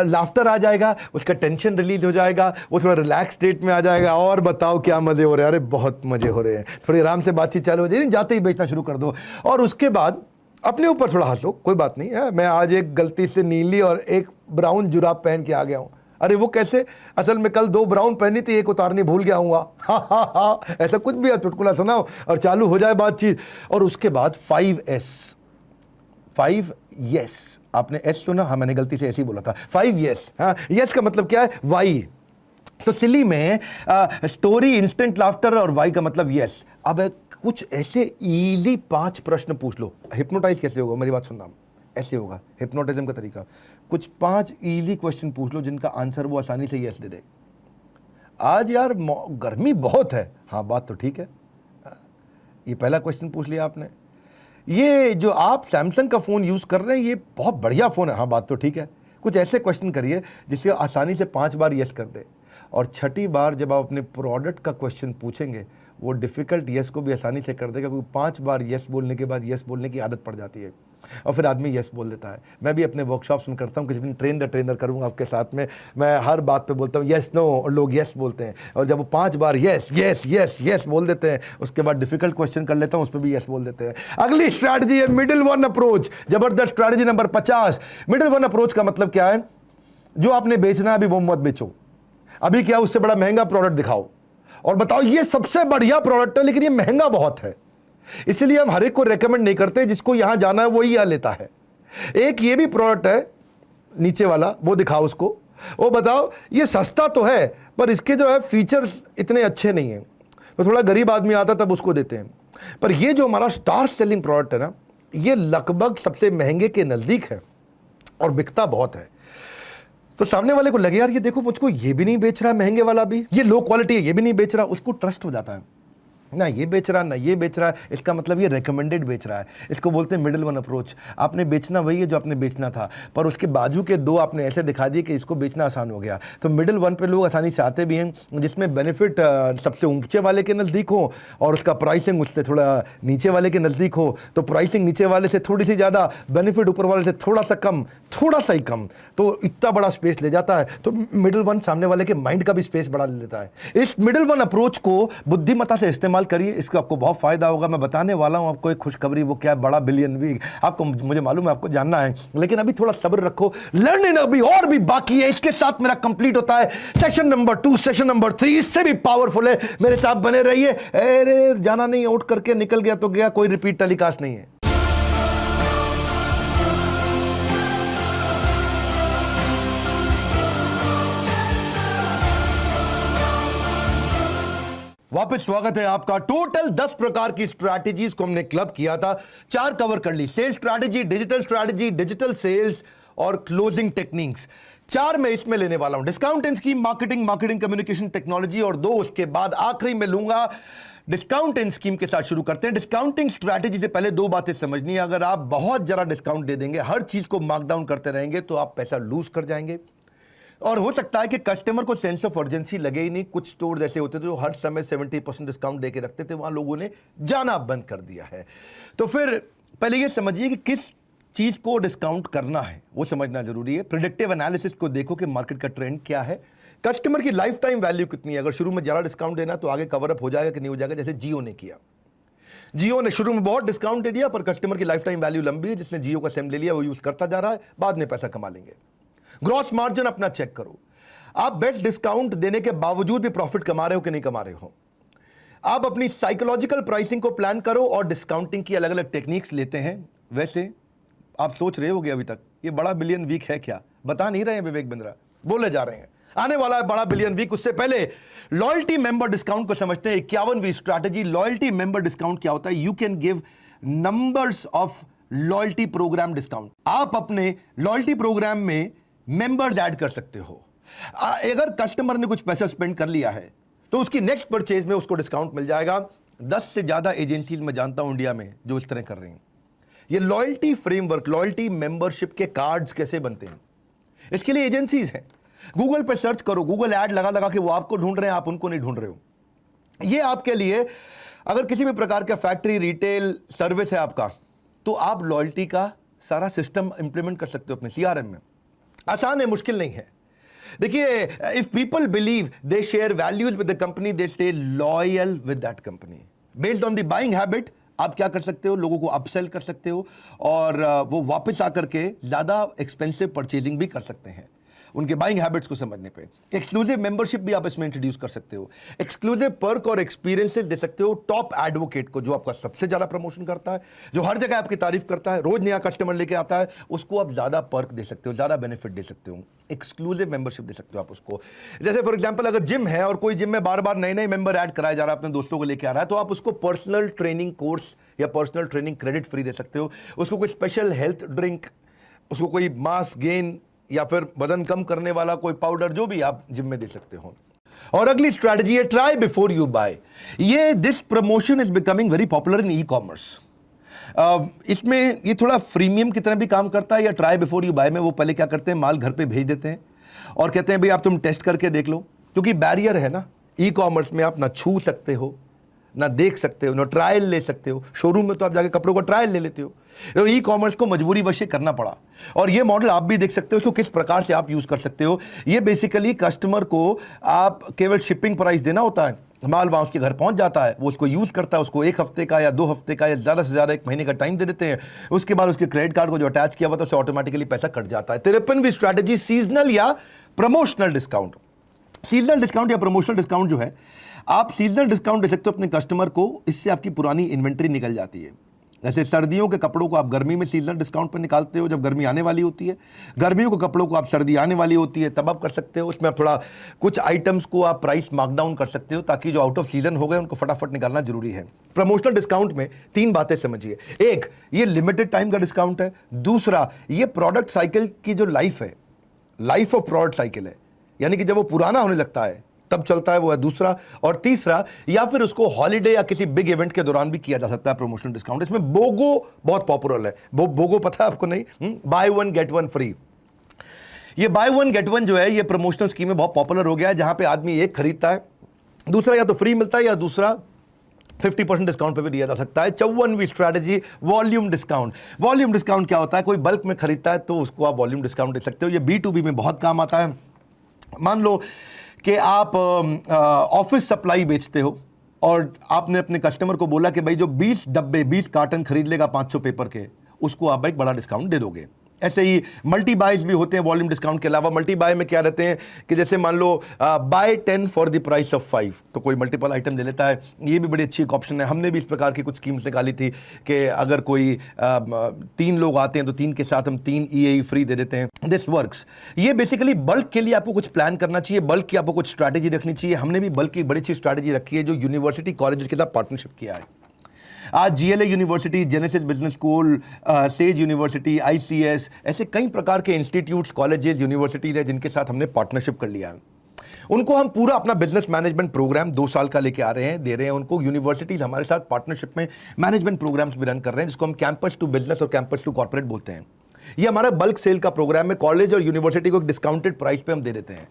Laughter आ जाएगा, उसका टेंशन रिलीज हो जाएगा, वो थोड़ा रिलैक्स स्टेट में आ जाएगा। और बताओ क्या मजे हो रहे हैं? अरे बहुत मजे हो रहे हैं। थोड़ी आराम से बातचीत चालू हो जाए, जाते ही बेचना शुरू कर दो। और उसके बाद अपने ऊपर थोड़ा हंसो, कोई बात नहीं है, मैं आज एक गलती से नीली और एक ब्राउन जुराब पहन के आ गया हूं। अरे वो कैसे? असल में कल 2 ब्राउन पहनी थी, एक उतारनी भूल गया हूँ। हा, ऐसा कुछ भी है, चुटकुला सुनाओ और चालू हो जाए बातचीत। और उसके बाद 5 यस। आपने एस सुना? हाँ, मैंने गलती से ऐसे ही बोला था। 5 यस। हाँ, यस का मतलब क्या है? वाई। सो सिली में स्टोरी, इंस्टेंट लाफ्टर और वाई का मतलब यस। अब कुछ ऐसे इजी 5 प्रश्न पूछ लो। हिप्नोटाइज कैसे होगा? मेरी बात सुनना, ऐसे होगा हिप्नोटिज्म का तरीका। कुछ 5 इजी क्वेश्चन पूछ लो जिनका आंसर वो आसानी से यस दे दे। आज यार गर्मी बहुत है। हाँ, बात तो ठीक है। ये पहला क्वेश्चन पूछ लिया आपने। ये जो आप सैमसंग का फ़ोन यूज़ कर रहे हैं ये बहुत बढ़िया फ़ोन है। हाँ, बात तो ठीक है। कुछ ऐसे क्वेश्चन करिए जिससे आसानी से 5 बार यस कर दे। और 6ठी बार जब आप अपने प्रोडक्ट का क्वेश्चन पूछेंगे वो डिफ़िकल्ट यस को भी आसानी से कर देगा, क्योंकि 5 बार यस बोलने के बाद यस बोलने की आदत पड़ जाती है और फिर आदमी यस बोल देता है। मैं भी अपने वर्कशॉप्स में करता हूँ, किसी दिन ट्रेन द ट्रेनर करूँगा आपके साथ में, मैं हर बात पे बोलता हूँ यस नो और लोग यस बोलते हैं, और जब वो 5 बार यस यस यस यस बोल देते हैं उसके बाद डिफिकल्ट क्वेश्चन कर लेता हूँ, उस पर भी यस बोल देते हैं। अगली स्ट्रैटेजी है मिडिल वन अप्रोच, जबरदस्त strategy number 50। Middle one approach का मतलब क्या है? जो आपने बेचना है अभी वो मत बेचो, अभी क्या उससे बड़ा महंगा प्रोडक्ट दिखाओ और बताओ ये सबसे बढ़िया प्रोडक्ट है लेकिन ये महंगा बहुत है, इसलिए हम हर एक को रेकमेंड नहीं करते, जिसको यहां जाना है वही यहां लेता है। एक ये भी प्रोडक्ट है नीचे वाला, वो दिखाओ उसको, वो बताओ ये सस्ता तो है पर इसके जो है फीचर्स इतने अच्छे नहीं हैं, तो थोड़ा गरीब आदमी आता तब उसको देते हैं। पर ये जो हमारा स्टार सेलिंग प्रोडक्ट है ना, ये लगभग सबसे महंगे के नजदीक है और बिकता बहुत है। तो सामने वाले को लगे यार ये देखो मुझको ये भी नहीं बेच रहा, महंगे वाला भी, ये लो क्वालिटी है ये भी नहीं बेच रहा, उसको ट्रस्ट हो जाता है, ना ये बेच रहा ना ये बेच रहा है, इसका मतलब ये रेकमेंडेड बेच रहा है। इसको बोलते हैं मिडिल वन अप्रोच। आपने बेचना वही है जो आपने बेचना था, पर उसके बाजू के दो आपने ऐसे दिखा दिए कि इसको बेचना आसान हो गया। तो मिडिल वन पे लोग आसानी से आते भी हैं, जिसमें बेनिफिट सबसे ऊंचे वाले के नज़दीक हो और उसका प्राइसिंग उससे थोड़ा नीचे वाले के नज़दीक हो। तो प्राइसिंग नीचे वाले से थोड़ी सी ज़्यादा, बेनिफिट ऊपर वाले से थोड़ा सा कम, थोड़ा सा ही कम, तो इतना बड़ा स्पेस ले जाता है। तो मिडिल वन सामने वाले के माइंड का भी स्पेस बड़ा ले लेता है। इस मिडिल वन अप्रोच को बुद्धिमत्ता से इस्तेमाल करिए, इसका आपको बहुत फायदा होगा। मैं बताने वाला हूं आपको एक खुशखबरी, वो क्या है? बड़ा बिलियन वीक। आपको, मुझे मालूम है आपको जानना है, लेकिन अभी थोड़ा सब्र रखो, लर्निंग अभी और भी बाकी है। इसके साथ मेरा कंप्लीट होता है सेशन नंबर 2, सेशन नंबर 3 इससे भी पावरफुल है। मेरे साथ बने रहिए। अरे जाना नहीं, आउट करके निकल गया तो गया, कोई रिपीट टेलीकास्ट नहीं है। वापस स्वागत है आपका। टोटल 10 प्रकार की स्ट्रैटेजीज को हमने क्लब किया था, 4 कवर कर ली। सेल्स स्ट्रैटेजी, डिजिटल सेल्स और क्लोजिंग टेक्निक्स। 4 मैं इसमें लेने वाला हूं, discount and scheme, marketing communication technology, और 2 उसके बाद आखिरी में लूंगा डिस्काउंट एंड स्कीम के साथ शुरू करते हैं। डिस्काउंटिंग स्ट्रैटेजी से पहले 2 बातें समझनी है। अगर आप बहुत जरा डिस्काउंट दे देंगे, हर चीज को मार्कडाउन करते रहेंगे, तो आप पैसा लूज कर जाएंगे और हो सकता है कि कस्टमर को सेंस ऑफ अर्जेंसी लगे ही नहीं। कुछ स्टोर ऐसे होते थे जो हर समय 70% डिस्काउंट देके रखते थे, वहां लोगों ने जाना बंद कर दिया है। तो फिर पहले ये समझिए कि किस चीज को डिस्काउंट करना है, वो समझना जरूरी है। प्रेडिक्टिव एनालिसिस को देखो कि मार्केट का ट्रेंड क्या है, कस्टमर की लाइफ टाइम वैल्यू कितनी है। अगर शुरू में ज्यादा डिस्काउंट देना तो आगे कवर अप हो जाएगा कि नहीं हो जाएगा, जैसे जियो ने किया। जियो ने शुरू में बहुत डिस्काउंट दे दिया पर कस्टमर की लाइफ टाइम वैल्यू लंबी है, जिसने जियो का सिम ले लिया वो यूज करता जा रहा है, बाद में पैसा कमा लेंगे। ग्रॉस मार्जिन अपना चेक करो, आप बेस्ट डिस्काउंट देने के बावजूद भी प्रॉफिट कमा रहे हो कि नहीं कमा रहे हो। आप अपनी साइकोलॉजिकल प्राइसिंग को प्लान करो और डिस्काउंटिंग की अलग अलग टेक्निक्स लेते हैं। वैसे आप सोच रहे होगे अभी तक ये बड़ा बिलियन वीक है क्या, बता नहीं रहे हैं विवेक बिंद्रा, बोले जा रहे हैं आने वाला है बड़ा बिलियन वीक। उससे पहले लॉयल्टी मेंबर डिस्काउंट को समझते हैं। 51वीं स्ट्रैटेजी, लॉयल्टी मेंबर डिस्काउंट क्या होता है? You can give numbers of loyalty program discount. आप अपने लॉयल्टी प्रोग्राम में मेंबर्स ऐड कर सकते हो। अगर कस्टमर ने कुछ पैसा स्पेंड कर लिया है तो उसकी नेक्स्ट परचेज में उसको डिस्काउंट मिल जाएगा। 10 से ज्यादा एजेंसीज मैं जानता हूं इंडिया में जो इस तरह कर रही हैं। ये लॉयल्टी फ्रेमवर्क, लॉयल्टी मेंबरशिप के कार्ड्स कैसे बनते हैं, इसके लिए एजेंसीज हैं। गूगल पे सर्च करो, गूगल ऐड लगा लगा के वो आपको ढूंढ रहे हैं, आप उनको नहीं ढूंढ रहे हो। ये आपके लिए, अगर किसी भी प्रकार का फैक्ट्री रिटेल सर्विस है आपका, तो आप लॉयल्टी का सारा सिस्टम इंप्लीमेंट कर सकते हो अपने सीआरएम में। आसान है, मुश्किल नहीं है। देखिए, if people believe they share values with the company, they stay loyal with that company. Based on the buying habit आप क्या कर सकते हो, लोगों को अपसेल कर सकते हो और वो वापस आकर के ज्यादा एक्सपेंसिव परचेजिंग भी कर सकते हैं उनके बाइंग हैबिट्स को समझने पे। एक्सक्लूसिव मेंबरशिप भी आप इसमें इंट्रोड्यूस कर सकते हो। एक्सक्लूसिव पर्क और एक्सपीरियंसेस दे सकते हो टॉप एडवोकेट को, जो आपका सबसे ज्यादा प्रमोशन करता है, जो हर जगह आपकी तारीफ करता है, रोज नया कस्टमर लेके आता है, उसको आप ज्यादा पर्क दे सकते हो, ज्यादा बेनिफिट दे सकते हो। एक्सक्लूसिव मेंबरशिप दे सकते हो आप उसको। जैसे फॉर एग्जांपल अगर जिम है और कोई जिम में बार बार नए नए मेंबर ऐड कराया जा रहा है, अपने दोस्तों को लेके आ रहा है, तो आप उसको पर्सनल ट्रेनिंग कोर्स या पर्सनल ट्रेनिंग क्रेडिट फ्री दे सकते हो। उसको कोई स्पेशल हेल्थ ड्रिंक, उसको कोई मास गेन या फिर वजन कम करने वाला कोई पाउडर, जो भी आप जिम में दे सकते हो। और अगली स्ट्रैटेजी है ट्राई बिफोर यू बाय। ये this promotion is becoming very popular in e commerce. इसमें ये थोड़ा फ्रीमियम की तरह भी काम करता है। या ट्राई बिफोर यू बाय में वो पहले क्या करते हैं, माल घर पे भेज देते हैं और कहते हैं भाई आप तुम टेस्ट करके देख लो, क्योंकि बैरियर है ना, ई कॉमर्स में आप ना छू सकते हो, ना देख सकते हो, ना ट्रायल ले सकते हो। शोरूम में तो आप जाके कपड़ों का ट्रायल ले लेते हो, तो ई कॉमर्स को मजबूरी वश करना पड़ा। और ये मॉडल आप भी देख सकते हो, इसको किस प्रकार से आप यूज कर सकते हो। ये बेसिकली कस्टमर को आप केवल शिपिंग प्राइस देना होता है, माल वहाँ उसके घर पहुंच जाता है, वो उसको यूज़ करता है, उसको 1 हफ्ते का या 2 हफ्ते का या ज़्यादा से ज़्यादा 1 महीने का टाइम दे देते हैं। उसके बाद उसके क्रेडिट कार्ड को जो अटैच किया हुआ था उससे ऑटोमेटिकली पैसा कट जाता है। 53वीं स्ट्रैटेजी सीजनल या प्रमोशनल डिस्काउंट। सीजनल डिस्काउंट या प्रमोशनल डिस्काउंट जो है, आप सीजनल डिस्काउंट दे सकते हो अपने कस्टमर को, इससे आपकी पुरानी इन्वेंट्री निकल जाती है। जैसे सर्दियों के कपड़ों को आप गर्मी में सीजनल डिस्काउंट पर निकालते हो जब गर्मी आने वाली होती है, गर्मियों के कपड़ों को आप सर्दी आने वाली होती है तब आप कर सकते हो। उसमें थोड़ा कुछ आइटम्स को आप प्राइस मार्कडाउन कर सकते हो ताकि जो आउट ऑफ सीजन हो गए उनको फटाफट निकालना जरूरी है। प्रमोशनल डिस्काउंट में 3 बातें समझिए। एक, ये लिमिटेड टाइम का डिस्काउंट है। दूसरा, ये प्रोडक्ट साइकिल की जो लाइफ है, लाइफ ऑफ प्रोडक्ट साइकिल है, यानी कि जब वो पुराना होने लगता है तब चलता है, वो है दूसरा। और तीसरा, या फिर उसको हॉलीडे या किसी बिग इवेंट के दौरान भी किया जा सकता है प्रमोशनल डिस्काउंट। इसमें बोगो बहुत पॉपुलर है। बोगो पता है आपको? नहीं, बाय 1 गेट 1 फ्री। ये बाय 1 गेट 1 जो है, ये प्रमोशनल स्कीम में बहुत पॉपुलर हो गया है, जहां पे आदमी एक खरीदता है, दूसरा या तो फ्री मिलता है या दूसरा 50% डिस्काउंट पे भी दिया जा सकता है। 54वीं strategy volume discount. Volume discount क्या होता है? कोई बल्क में खरीदता है तो उसको आप वॉल्यूम डिस्काउंट दे सकते हो। ये B2B में बहुत काम आता है। मान लो कि आप ऑफिस सप्लाई बेचते हो और आपने अपने कस्टमर को बोला कि भाई जो 20 डब्बे 20 कार्टन खरीद लेगा 500 पेपर के, उसको आप एक बड़ा डिस्काउंट दे दोगे। ऐसे ही मल्टी बाइज भी होते हैं वॉल्यूम डिस्काउंट के अलावा। मल्टी बाय में क्या रहते हैं कि जैसे मान लो buy 10 for the price of 5, तो कोई मल्टीपल आइटम ले लेता है। ये भी बड़ी अच्छी एक ऑप्शन है। हमने भी इस प्रकार की कुछ स्कीम्स निकाली थी कि अगर कोई 3 लोग आते हैं तो 3 के साथ हम 3 EAE फ्री दे देते हैं। This works. ये बेसिकली बल्क के लिए आपको कुछ प्लान करना चाहिए, बल्क की आपको कुछ स्ट्रैटेजी रखनी चाहिए। हमने भी बल्क की बड़ी अच्छी स्ट्रैटेजी रखी है जो यूनिवर्सिटी कॉलेज के साथ पार्टनरशिप किया है। आज GLA university, genesis business school, says university, ICS, ऐसे कई प्रकार के इंस्टीट्यूट्स, कॉलेजेस, यूनिवर्सिटीज है जिनके साथ हमने पार्टनरशिप कर लिया है। उनको हम पूरा अपना बिजनेस मैनेजमेंट प्रोग्राम 2 साल का लेके आ रहे हैं, दे रहे हैं उनको। यूनिवर्सिटीज हमारे साथ पार्टनरशिप में मैनेजमेंट प्रोग्राम्स भी रन कर रहे हैं, जिसको हम कैंपस टू बिजनेस और कैंपस टू कॉर्पोरेट बोलते हैं। ये हमारा बल्क सेल का प्रोग्राम है। कॉलेज और यूनिवर्सिटी को एक डिस्काउंटेड प्राइस पे हम दे देते हैं।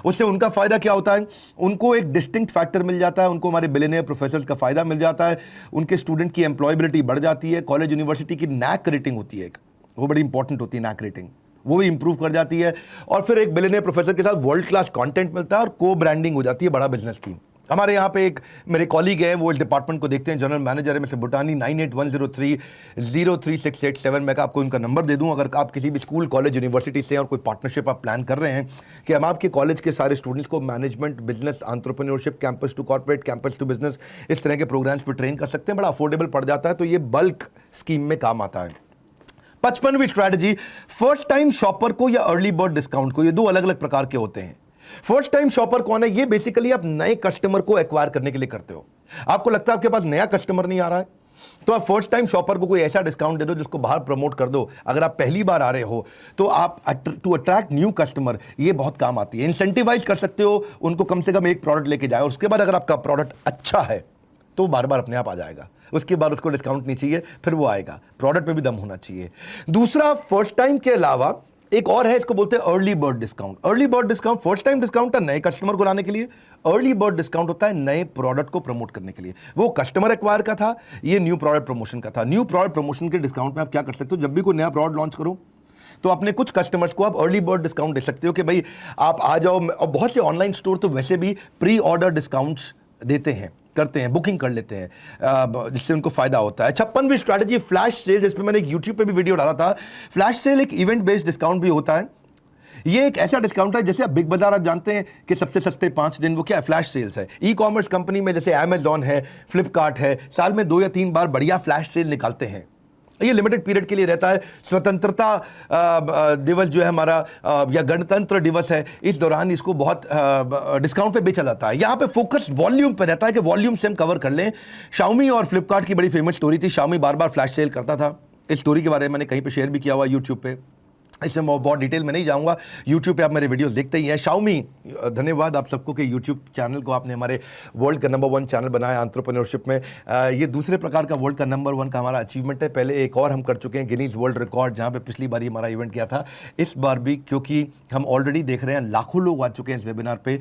उससे उनका फायदा क्या होता है? उनको एक डिस्टिंक्ट फैक्टर मिल जाता है, उनको हमारे बिलियनियर प्रोफेसर्स का फायदा मिल जाता है, उनके स्टूडेंट की एम्प्लॉयबिलिटी बढ़ जाती है। कॉलेज यूनिवर्सिटी की NAAC रेटिंग होती है एक, वो बड़ी इंपॉर्टेंट होती है NAAC रेटिंग, वो भी इंप्रूव कर जाती है। और फिर एक बिलियनियर प्रोफेसर के साथ वर्ल्ड क्लास कंटेंट मिलता है और को ब्रांडिंग हो जाती है बड़ा बिजनेस की। हमारे यहाँ पे एक मेरे कॉलीग हैं, वो इस डिपार्टमेंट को देखते हैं, जनरल मैनेजर है मिस्टर भूटानी। 9810303687। मैं आपको उनका नंबर दे दूं अगर आप किसी भी स्कूल, कॉलेज, यूनिवर्सिटी से और कोई पार्टनरशिप आप प्लान कर रहे हैं कि हम आपके कॉलेज के सारे स्टूडेंट्स को management, business, entrepreneurship, campus to corporate, campus to business, इस तरह के प्रोग्राम्स पर ट्रेन कर सकते हैं। बड़ा अफोर्डेबल पड़ जाता है, तो ये बल्क स्कीम में काम आता है। 55वीं स्ट्रैटेजी फर्स्ट टाइम शॉपर को या अर्ली बर्ड डिस्काउंट को। ये 2 अलग अलग प्रकार के होते हैं। फर्स्ट टाइम शॉपर कौन है? ये बेसिकली आप नए कस्टमर को एक्वायर करने के लिए करते हो। आपको लगता है आपके पास नया कस्टमर नहीं आ रहा है, तो आप फर्स्ट टाइम शॉपर को कोई ऐसा डिस्काउंट दे दो जिसको बाहर प्रमोट कर दो। अगर आप पहली बार आ रहे हो तो आप टू अट्रैक्ट न्यू कस्टमर, ये बहुत काम आती है। इंसेंटिवाइज कर सकते हो उनको, कम से कम एक प्रोडक्ट लेके जाए, और उसके बाद अगर आपका प्रोडक्ट अच्छा है तो बार बार अपने आप आ जाएगा। उसके बाद उसको डिस्काउंट नहीं चाहिए, फिर वो आएगा। प्रोडक्ट में भी दम होना चाहिए। दूसरा, फर्स्ट टाइम के अलावा एक और है, इसको बोलते हैं early bird discount. Early bird discount, first time discount है नए कस्टमर को लाने के लिए। अर्ली बर्ड डिस्काउंट होता है नए प्रोडक्ट को प्रमोट करने के लिए। वो कस्टमर एक्वायर का था, ये न्यू प्रोडक्ट प्रमोशन का था। न्यू प्रोडक्ट प्रमोशन के डिस्काउंट में आप क्या कर सकते हो? जब भी कोई नया प्रोडक्ट लॉन्च करो तो अपने कुछ कस्टमर्स को आप अर्ली बर्ड डिस्काउंट दे सकते हो कि भाई आप आ जाओ। और बहुत से ऑनलाइन स्टोर तो वैसे भी प्री ऑर्डर डिस्काउंट्स देते हैं, करते हैं, बुकिंग कर लेते हैं, जिससे उनको फायदा होता है। 56वीं स्ट्रैटेजी फ्लैश सेल, जिसमें मैंने यूट्यूब पे भी वीडियो डाला था। फ्लैश सेल एक इवेंट बेस्ड डिस्काउंट भी होता है। ये एक ऐसा डिस्काउंट है, जैसे आप बिग बाजार आप जानते हैं कि सबसे सस्ते 5 दिन, वो क्या है? फ्लैश सेल्स है। ई कॉमर्स कंपनी में जैसे अमेजॉन है, फ्लिपकार्ट है, साल में 2 या 3 बार बढ़िया फ्लैश सेल निकालते हैं। ये लिमिटेड पीरियड के लिए रहता है। स्वतंत्रता दिवस जो है हमारा, या गणतंत्र दिवस है, इस दौरान इसको बहुत डिस्काउंट पे बेचा जाता है। यहाँ पे फोकस वॉल्यूम पे रहता है कि वॉल्यूम से हम कवर कर लें। शाओमी और फ्लिपकार्ट की बड़ी फेमस स्टोरी थी। शाओमी बार बार फ्लैश सेल करता था। इस स्टोरी के बारे में मैंने कहीं पे शेयर भी किया हुआ यूट्यूब पे। इसमें मैं बहुत डिटेल में नहीं जाऊंगा, यूट्यूब पे आप मेरे वीडियोस देखते ही हैं। Xiaomi, धन्यवाद आप सबको कि यूट्यूब चैनल को आपने हमारे वर्ल्ड का नंबर 1 चैनल बनाया एंटरप्रेन्योरशिप में। ये दूसरे प्रकार का वर्ल्ड का नंबर 1 का हमारा अचीवमेंट है। पहले एक और हम कर चुके हैं गिनीज वर्ल्ड रिकॉर्ड, जहाँ पे पिछली बार हमारा इवेंट किया था। इस बार भी क्योंकि हम ऑलरेडी देख रहे हैं लाखों लोग आ चुके हैं इस वेबिनार पे,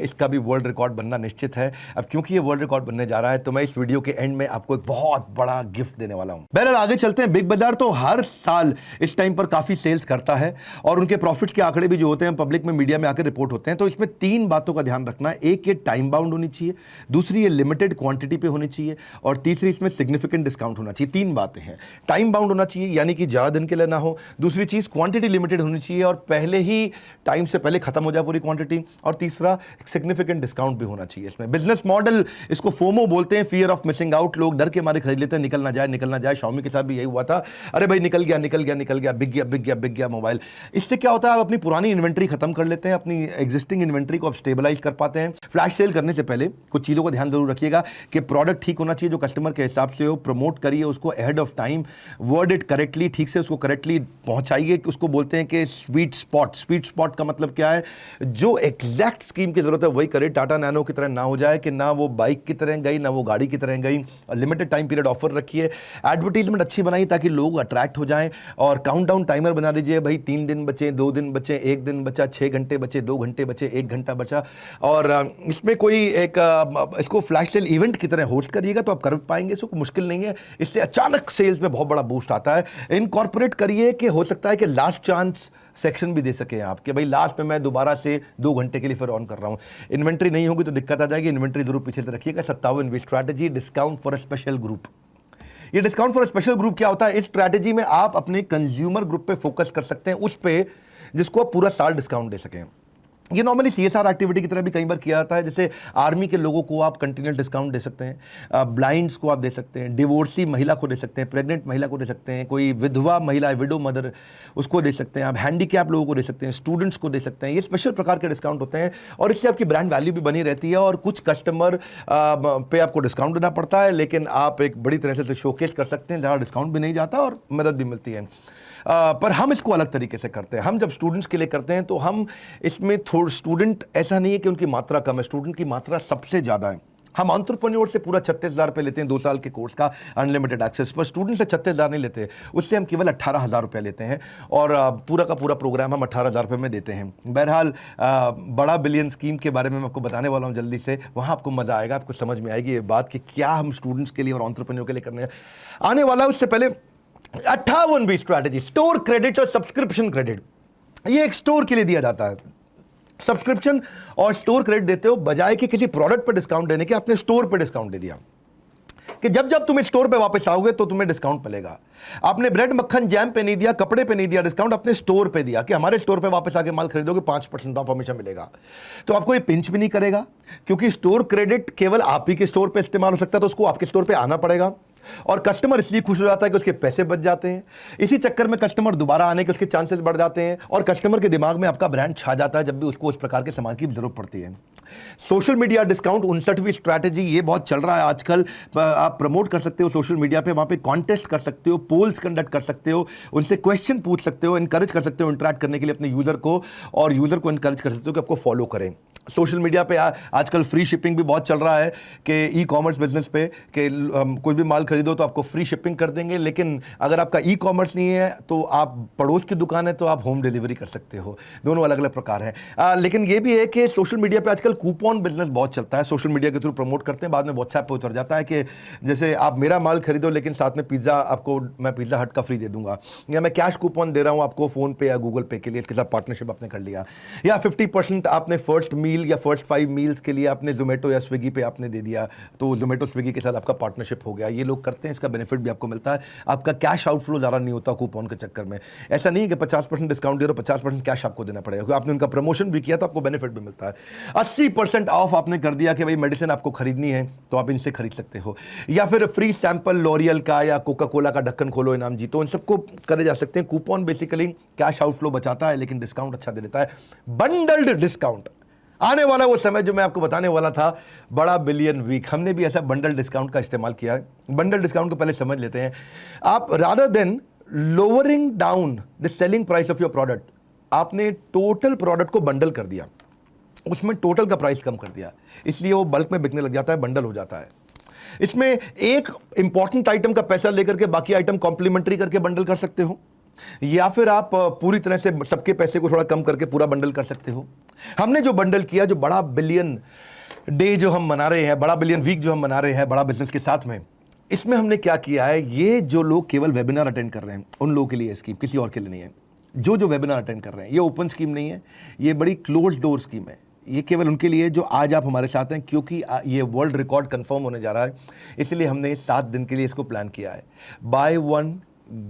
इसका भी वर्ल्ड रिकॉर्ड बनना निश्चित है। अब क्योंकि ये वर्ल्ड रिकॉर्ड बनने जा रहा है तो मैं इस वीडियो के एंड में आपको एक बहुत बड़ा गिफ्ट देने वाला हूँ। बहरहाल आगे चलते हैं। बिग बाजार तो हर साल इस टाइम पर काफी सेल्स करता है और उनके प्रॉफिट के आंकड़े भी जो होते हैं पब्लिक में, मीडिया में आकर रिपोर्ट होते हैं। तो इसमें 3 बातों का ध्यान रखना है। एक, ये टाइम बाउंड होनी चाहिए, दूसरी ये लिमिटेड क्वांटिटी पे होनी चाहिए, और तीसरी इसमें सिग्निफिकेंट डिस्काउंट होना चाहिए। 3 बातें हैं। टाइम बाउंड होना चाहिए यानी कि ज्यादा दिन के लिए ना हो, दूसरी चीज क्वांटिटी लिमिटेड होनी चाहिए और पहले ही टाइम से पहले खत्म हो जाए पूरी क्वांटिटी, और तीसरा सिग्निफिकेंट डिस्काउंट भी होना चाहिए इसमें। बिजनेस मॉडल, इसको फोमो बोलते हैं, फियर ऑफ मिसिंग आउट। लोग डर के मारे खरीद लेते हैं, निकल ना जाए निकल ना जाए। Xiaomi के साथ भी यही हुआ था, अरे भाई निकल गया निकल गया निकल गया, बिक गया बिक गया बिक गया मोबाइल। इससे क्या होता है, आप अपनी पुरानी इन्वेंट्री खत्म कर लेते हैं, अपनी एग्जिस्टिंग इन्वेंट्री को आप स्टेबलाइज कर पाते हैं। फ्लैश सेल करने से पहले कुछ चीज़ों का ध्यान जरूर रखिएगा कि प्रोडक्ट ठीक होना चाहिए, जो कस्टमर के हिसाब से हो। प्रमोट करिए उसको ahead of time, word it correctly, ठीक से उसको करेक्टली पहुंचाइए। उसको बोलते हैं कि स्वीट स्पॉट। स्वीट स्पॉट का मतलब क्या है, जो एग्जैक्ट स्कीम की जरूरत है वही करे। टाटा नैनो की तरह ना हो जाए कि ना वो बाइक की तरह गई ना वो गाड़ी की तरह गई। लिमिटेड टाइम पीरियड ऑफर रखिए, एडवर्टीजमेंट अच्छी बनाइए ताकि लोग अट्रैक्ट हो जाएं, और काउंटडाउन टाइमर बना लीजिए भाई, 3 दिन बचे, 2 दिन बचे, 1 दिन बचा, 6 घंटे बचे, 2 घंटे बचे, 1 घंटा बचा। और इसमें कोई एक इसको फ्लैश सेल इवेंट की तरह होस्ट करिएगा तो आप कर पाएंगे, इसको मुश्किल नहीं है। इससे अचानक सेल्स में बहुत बड़ा बूस्ट आता है। इनकॉर्पोरेट करिए कि हो सकता है कि लास्ट चांस सेक्शन भी दे सके आप, कि भाई लास्ट में मैं दोबारा से 2 घंटे के लिए फिर ऑन कर रहा हूं। इन्वेंट्री नहीं होगी तो दिक्कत आ जाएगी, इन्वेंट्री जरूर पीछे से रखिएगा। 57वीं strategy, discount for a special group. ये डिस्काउंट फॉर स्पेशल ग्रुप क्या होता है, इस स्ट्रैटेजी में आप अपने कंज्यूमर ग्रुप पे फोकस कर सकते हैं, उस पे जिसको आप पूरा साल डिस्काउंट दे सकें। ये नॉर्मली CSR एक्टिविटी की तरह भी कई बार किया जाता है। जैसे आर्मी के लोगों को आप कंटिन्यूस डिस्काउंट दे सकते हैं, ब्लाइंड्स को आप दे सकते हैं, डिवोर्सी महिला को दे सकते हैं, प्रेग्नेंट महिला को दे सकते हैं, कोई विधवा महिला, विडो मदर, उसको दे सकते हैं आप, हैंडीकैप लोगों को दे सकते हैं, स्टूडेंट्स को दे सकते हैं। ये स्पेशल प्रकार के डिस्काउंट होते हैं और इससे आपकी ब्रांड वैल्यू भी बनी रहती है। और कुछ कस्टमर पे आपको डिस्काउंट देना पड़ता है, लेकिन आप एक बड़ी तरह से शोकेस कर सकते हैं, ज़्यादा डिस्काउंट भी नहीं जाता और मदद भी मिलती है। पर हम इसको अलग तरीके से करते हैं। हम जब स्टूडेंट्स के लिए करते हैं तो हम इसमें थोड़ा, स्टूडेंट ऐसा नहीं है कि उनकी मात्रा कम है, स्टूडेंट की मात्रा सबसे ज़्यादा है। हम एंटरप्रेन्योर से पूरा 36,000 रुपये लेते हैं 2 साल के कोर्स का अनलिमिटेड एक्सेस पर। स्टूडेंट से 36,000 नहीं लेते, उससे हम केवल 18,000 रुपये लेते हैं और पूरा का पूरा प्रोग्राम हम 18,000 रुपये में देते हैं। बहरहाल बड़ा बिलियन स्कीम के बारे में मैं आपको बताने वाला हूँ जल्दी से, वहाँ आपको मज़ा आएगा, आपको समझ में आएगी ये बात कि क्या हम स्टूडेंट्स के लिए और एंटरप्रेन्योर के लिए करने आने वाला है। उससे पहले 58वीं स्ट्रैटेजी, स्टोर क्रेडिट और सब्सक्रिप्शन क्रेडिट। ये एक स्टोर के लिए दिया जाता है। सब्सक्रिप्शन और स्टोर क्रेडिट देते हो, बजाय कि किसी प्रोडक्ट पर डिस्काउंट देने के आपने स्टोर पर डिस्काउंट दे दिया कि जब जब तुम स्टोर पे वापस आओगे तो तुम्हें डिस्काउंट मिलेगा। आपने ब्रेड मक्खन जैम पे नहीं दिया, कपड़े पे नहीं दिया डिस्काउंट, अपने स्टोर पे दिया कि हमारे स्टोर पे वापस आके माल खरीदोगे 5% ऑफ हमेशा मिलेगा। तो आपको ये पिंच भी नहीं करेगा, क्योंकि स्टोर क्रेडिट केवल आप ही के स्टोर पे इस्तेमाल हो सकता है, तो उसको आपके स्टोर पे आना पड़ेगा। और कस्टमर इसलिए खुश हो जाता है कि उसके पैसे बच जाते हैं। इसी चक्कर में कस्टमर दोबारा आने के उसके चांसेस बढ़ जाते हैं और कस्टमर के दिमाग में आपका ब्रांड छा जाता है जब भी उसको उस प्रकार के सामान की जरूरत पड़ती है। सोशल मीडिया डिस्काउंट, 59वीं स्ट्रैटेजी, ये बहुत चल रहा है आजकल। आप प्रमोट कर सकते हो सोशल मीडिया पे, वहां पे कॉन्टेस्ट कर सकते हो, पोल्स कंडक्ट कर सकते हो, उनसे क्वेश्चन पूछ सकते हो, इनकरेज कर सकते हो इंटरेक्ट करने के लिए अपने यूजर को, और यूजर को इनकरेज कर सकते हो कि आपको फॉलो करें। सोशल मीडिया पे आजकल फ्री शिपिंग भी बहुत चल रहा है कि ई कॉमर्स बिजनेस पे कि कोई भी माल खरीदो तो आपको फ्री शिपिंग कर देंगे, लेकिन अगर आपका ई कॉमर्स नहीं है तो आप पड़ोस की दुकान है तो आप होम डिलीवरी कर सकते हो। दोनों अलग अलग प्रकार हैं। लेकिन ये भी है कि सोशल मीडिया पे आजकल कूपन बिजनेस बहुत चलता है। सोशल मीडिया के थ्रू प्रमोट करते हैं, बाद में व्हाट्सएप पे उतर जाता है कि जैसे आप मेरा माल खरीदो लेकिन साथ में पिज़्ज़ा आपको मैं पिज़्ज़ा हट का फ्री दे दूंगा, या मैं कैश कूपन दे रहा हूँ आपको फ़ोन पे या गूगल पे के लिए, इसके साथ पार्टनरशिप आपने कर लिया, या 50% आपने फर्स्ट मील या फर्स्ट 5 मील्स के लिए आपने जोमेटो या स्विगी पे आपने दे दिया, तो जोमेटो स्विगी के साथ आपका पार्टनरशिप हो गया। ये लोग करते हैं, इसका बेनिफिट भी आपको मिलता है, आपका कैश आउटफ्लो ज़्यादा नहीं होता कूपन के चक्कर में। ऐसा नहीं है कि 50% डिस्काउंट दे रहे हो 50% कैश आपको देना पड़ेगा, क्योंकि आपने उनका प्रमोशन भी किया तो आपको बेनिफिट भी मिलता है। 80% ऑफ आपने कर दिया कि भाई मेडिसिन आपको खरीदनी है तो आप इनसे खरीद सकते हो, या फिर फ्री सैंपल लॉरियल का या कोका कोला का ढक्कन खोलो इनाम जीतो, इन सबको करे जा सकते हैं। कूपन बेसिकली कैश आउटफ्लो बचाता है लेकिन डिस्काउंट अच्छा दे देता है। बंडल्ड डिस्काउंट आने वाला वो समय जो मैं आपको बताने वाला था, बड़ा बिलियन वीक, हमने भी ऐसा बंडल डिस्काउंट का इस्तेमाल किया है। बंडल डिस्काउंट को पहले समझ लेते हैं। आप rather than lowering down the selling price of your product, आपने टोटल प्रोडक्ट को बंडल कर दिया, उसमें टोटल का प्राइस कम कर दिया, इसलिए वो बल्क में बिकने लग जाता है, बंडल हो जाता है। इसमें एक इंपॉर्टेंट आइटम का पैसा लेकर के बाकी आइटम कॉम्प्लीमेंट्री करके बंडल कर सकते हो, या फिर आप पूरी तरह से सबके पैसे को थोड़ा कम करके पूरा बंडल कर सकते हो। हमने जो बंडल किया, जो बड़ा बिलियन डे जो हम मना रहे हैं, बड़ा बिलियन वीक जो हम मना रहे हैं बड़ा बिजनेस के साथ में, इसमें हमने क्या किया है, ये जो लोग केवल वेबिनार अटेंड कर रहे हैं उन लोगों के लिए स्कीम, किसी और के लिए नहीं है। जो वेबिनार अटेंड कर रहे हैं, ये ओपन स्कीम नहीं है, ये बड़ी क्लोज डोर स्कीम है। ये केवल उनके लिए जो आज आप हमारे साथ हैं, क्योंकि ये वर्ल्ड रिकॉर्ड कंफर्म होने जा रहा है, इसलिए हमने 7 दिन के लिए इसको प्लान किया है। बाय 1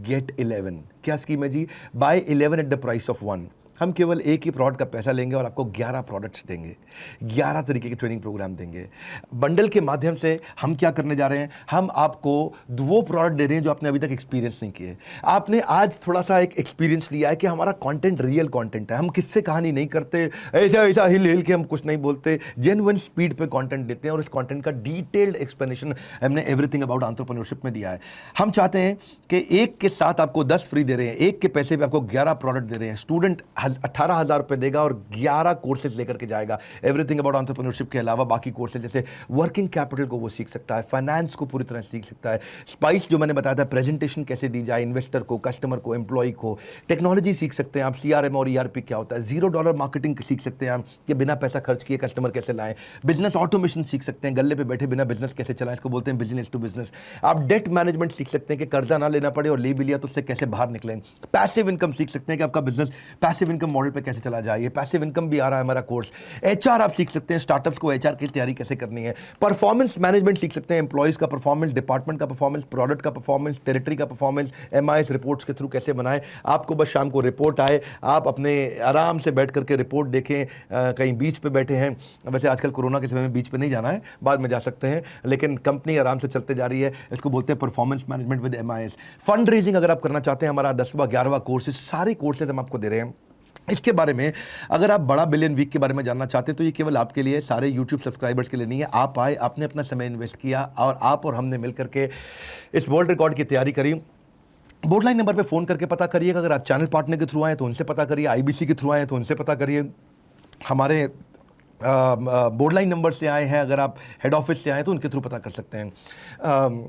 गेट 11, क्या स्कीम है जी? Buy 11 at the price of 1। हम केवल एक ही प्रोडक्ट का पैसा लेंगे और आपको 11 प्रोडक्ट्स देंगे, 11 तरीके के ट्रेनिंग प्रोग्राम देंगे। बंडल के माध्यम से हम क्या करने जा रहे हैं, हम आपको वो प्रोडक्ट दे रहे हैं जो आपने अभी तक एक्सपीरियंस नहीं किए। आपने आज थोड़ा सा एक एक्सपीरियंस लिया है कि हमारा कंटेंट रियल कंटेंट है, हम किससे कहानी नहीं करते, ऐसा ऐसा हिल हिल के हम कुछ नहीं बोलते, जेन्युइन स्पीड पे कंटेंट देते हैं और इस कंटेंट का डिटेल्ड एक्सप्लेनेशन हमने एवरीथिंग अबाउट एंटरप्रेन्योरशिप में दिया है। हम चाहते हैं कि एक के साथ आपको 10 फ्री दे रहे हैं, एक के पैसे पे आपको 11 प्रोडक्ट दे रहे हैं। स्टूडेंट 18,000 रुपए देगा और 11 कोर्सेज लेकर के जाएगा, एवरीथिंग अबाउट एंटरप्रेन्योरशिप के अलावा बाकी कोर्सेज जैसे वर्किंग कैपिटल को वो सीख सकता है, फाइनेंस को पूरी तरह सीख सकता है, स्पाइस जो मैंने बताया था, प्रेजेंटेशन कैसे दी जाए इन्वेस्टर को, कस्टमर को, एम्प्लॉय को, टेक्नोलॉजी सीख सकते हैं आप, CRM और ERP क्या होता है, $0 मार्केटिंग सीख सकते हैं आप कि बिना पैसा खर्च किए कस्टमर कैसे लाएं, बिजनेस ऑटोमेशन सीख सकते हैं, गल्ले पे बैठे बिना बिजनेस कैसे चलाएं, इसको बोलते हैं बिजनेस टू बिजनेस। आप डेट मैनेजमेंट सीख सकते हैं कि कर्जा ना लेना पड़े और ले भी लिया तो उससे कैसे बाहर निकलें। पैसिव इनकम सीख सकते हैं कि आपका बिजनेस पैसिव इनकम मॉडल पे कैसे चला जाए, पैसिव इनकम भी आ रहा है हमारा कोर्स। HR आप सीख सकते हैं, स्टार्टअप्स को HR की तैयारी कैसे करनी है। परफॉर्मेंस मैनेजमेंट सीख सकते हैं, एम्प्लॉइज का परफॉर्मेंस, डिपार्टमेंट का परफॉर्मेंस, प्रोडक्ट का परफॉर्मेंस, टेरिटरी का परफॉर्मेंस, MIS रिपोर्ट्स के थ्रू कैसे बनाएं। आपको बस शाम को रिपोर्ट आए, आप अपने आराम से बैठ करके रिपोर्ट देखें। कहीं बीच पे बैठे हैं, वैसे आजकल कोरोना के समय में बीच पे नहीं जाना है, बाद में जा सकते हैं, लेकिन कंपनी आराम से चलते जा रही है, इसको बोलते हैं performance management with MIS। Fund raising अगर आप करना चाहते हैं, हमारा 10वां 11वां कोर्सेज, सारे कोर्सेज हम आपको दे रहे हैं। इसके बारे में अगर आप बड़ा बिलियन वीक के बारे में जानना चाहते हैं तो ये केवल आपके लिए, सारे YouTube सब्सक्राइबर्स के लिए नहीं है। आप आए, आपने अपना समय इन्वेस्ट किया और आप और हमने मिलकर के इस वर्ल्ड रिकॉर्ड की तैयारी करी। बोर्डलाइन नंबर पे फ़ोन करके पता करिएगा। अगर आप चैनल पार्टनर के थ्रू आए तो उनसे पता करिए, IBC के थ्रू आए तो उनसे पता करिए, हमारे बोर्डलाइन नंबर से आए हैं, अगर आप हेड ऑफिस से आए तो उनके थ्रू पता कर सकते हैं।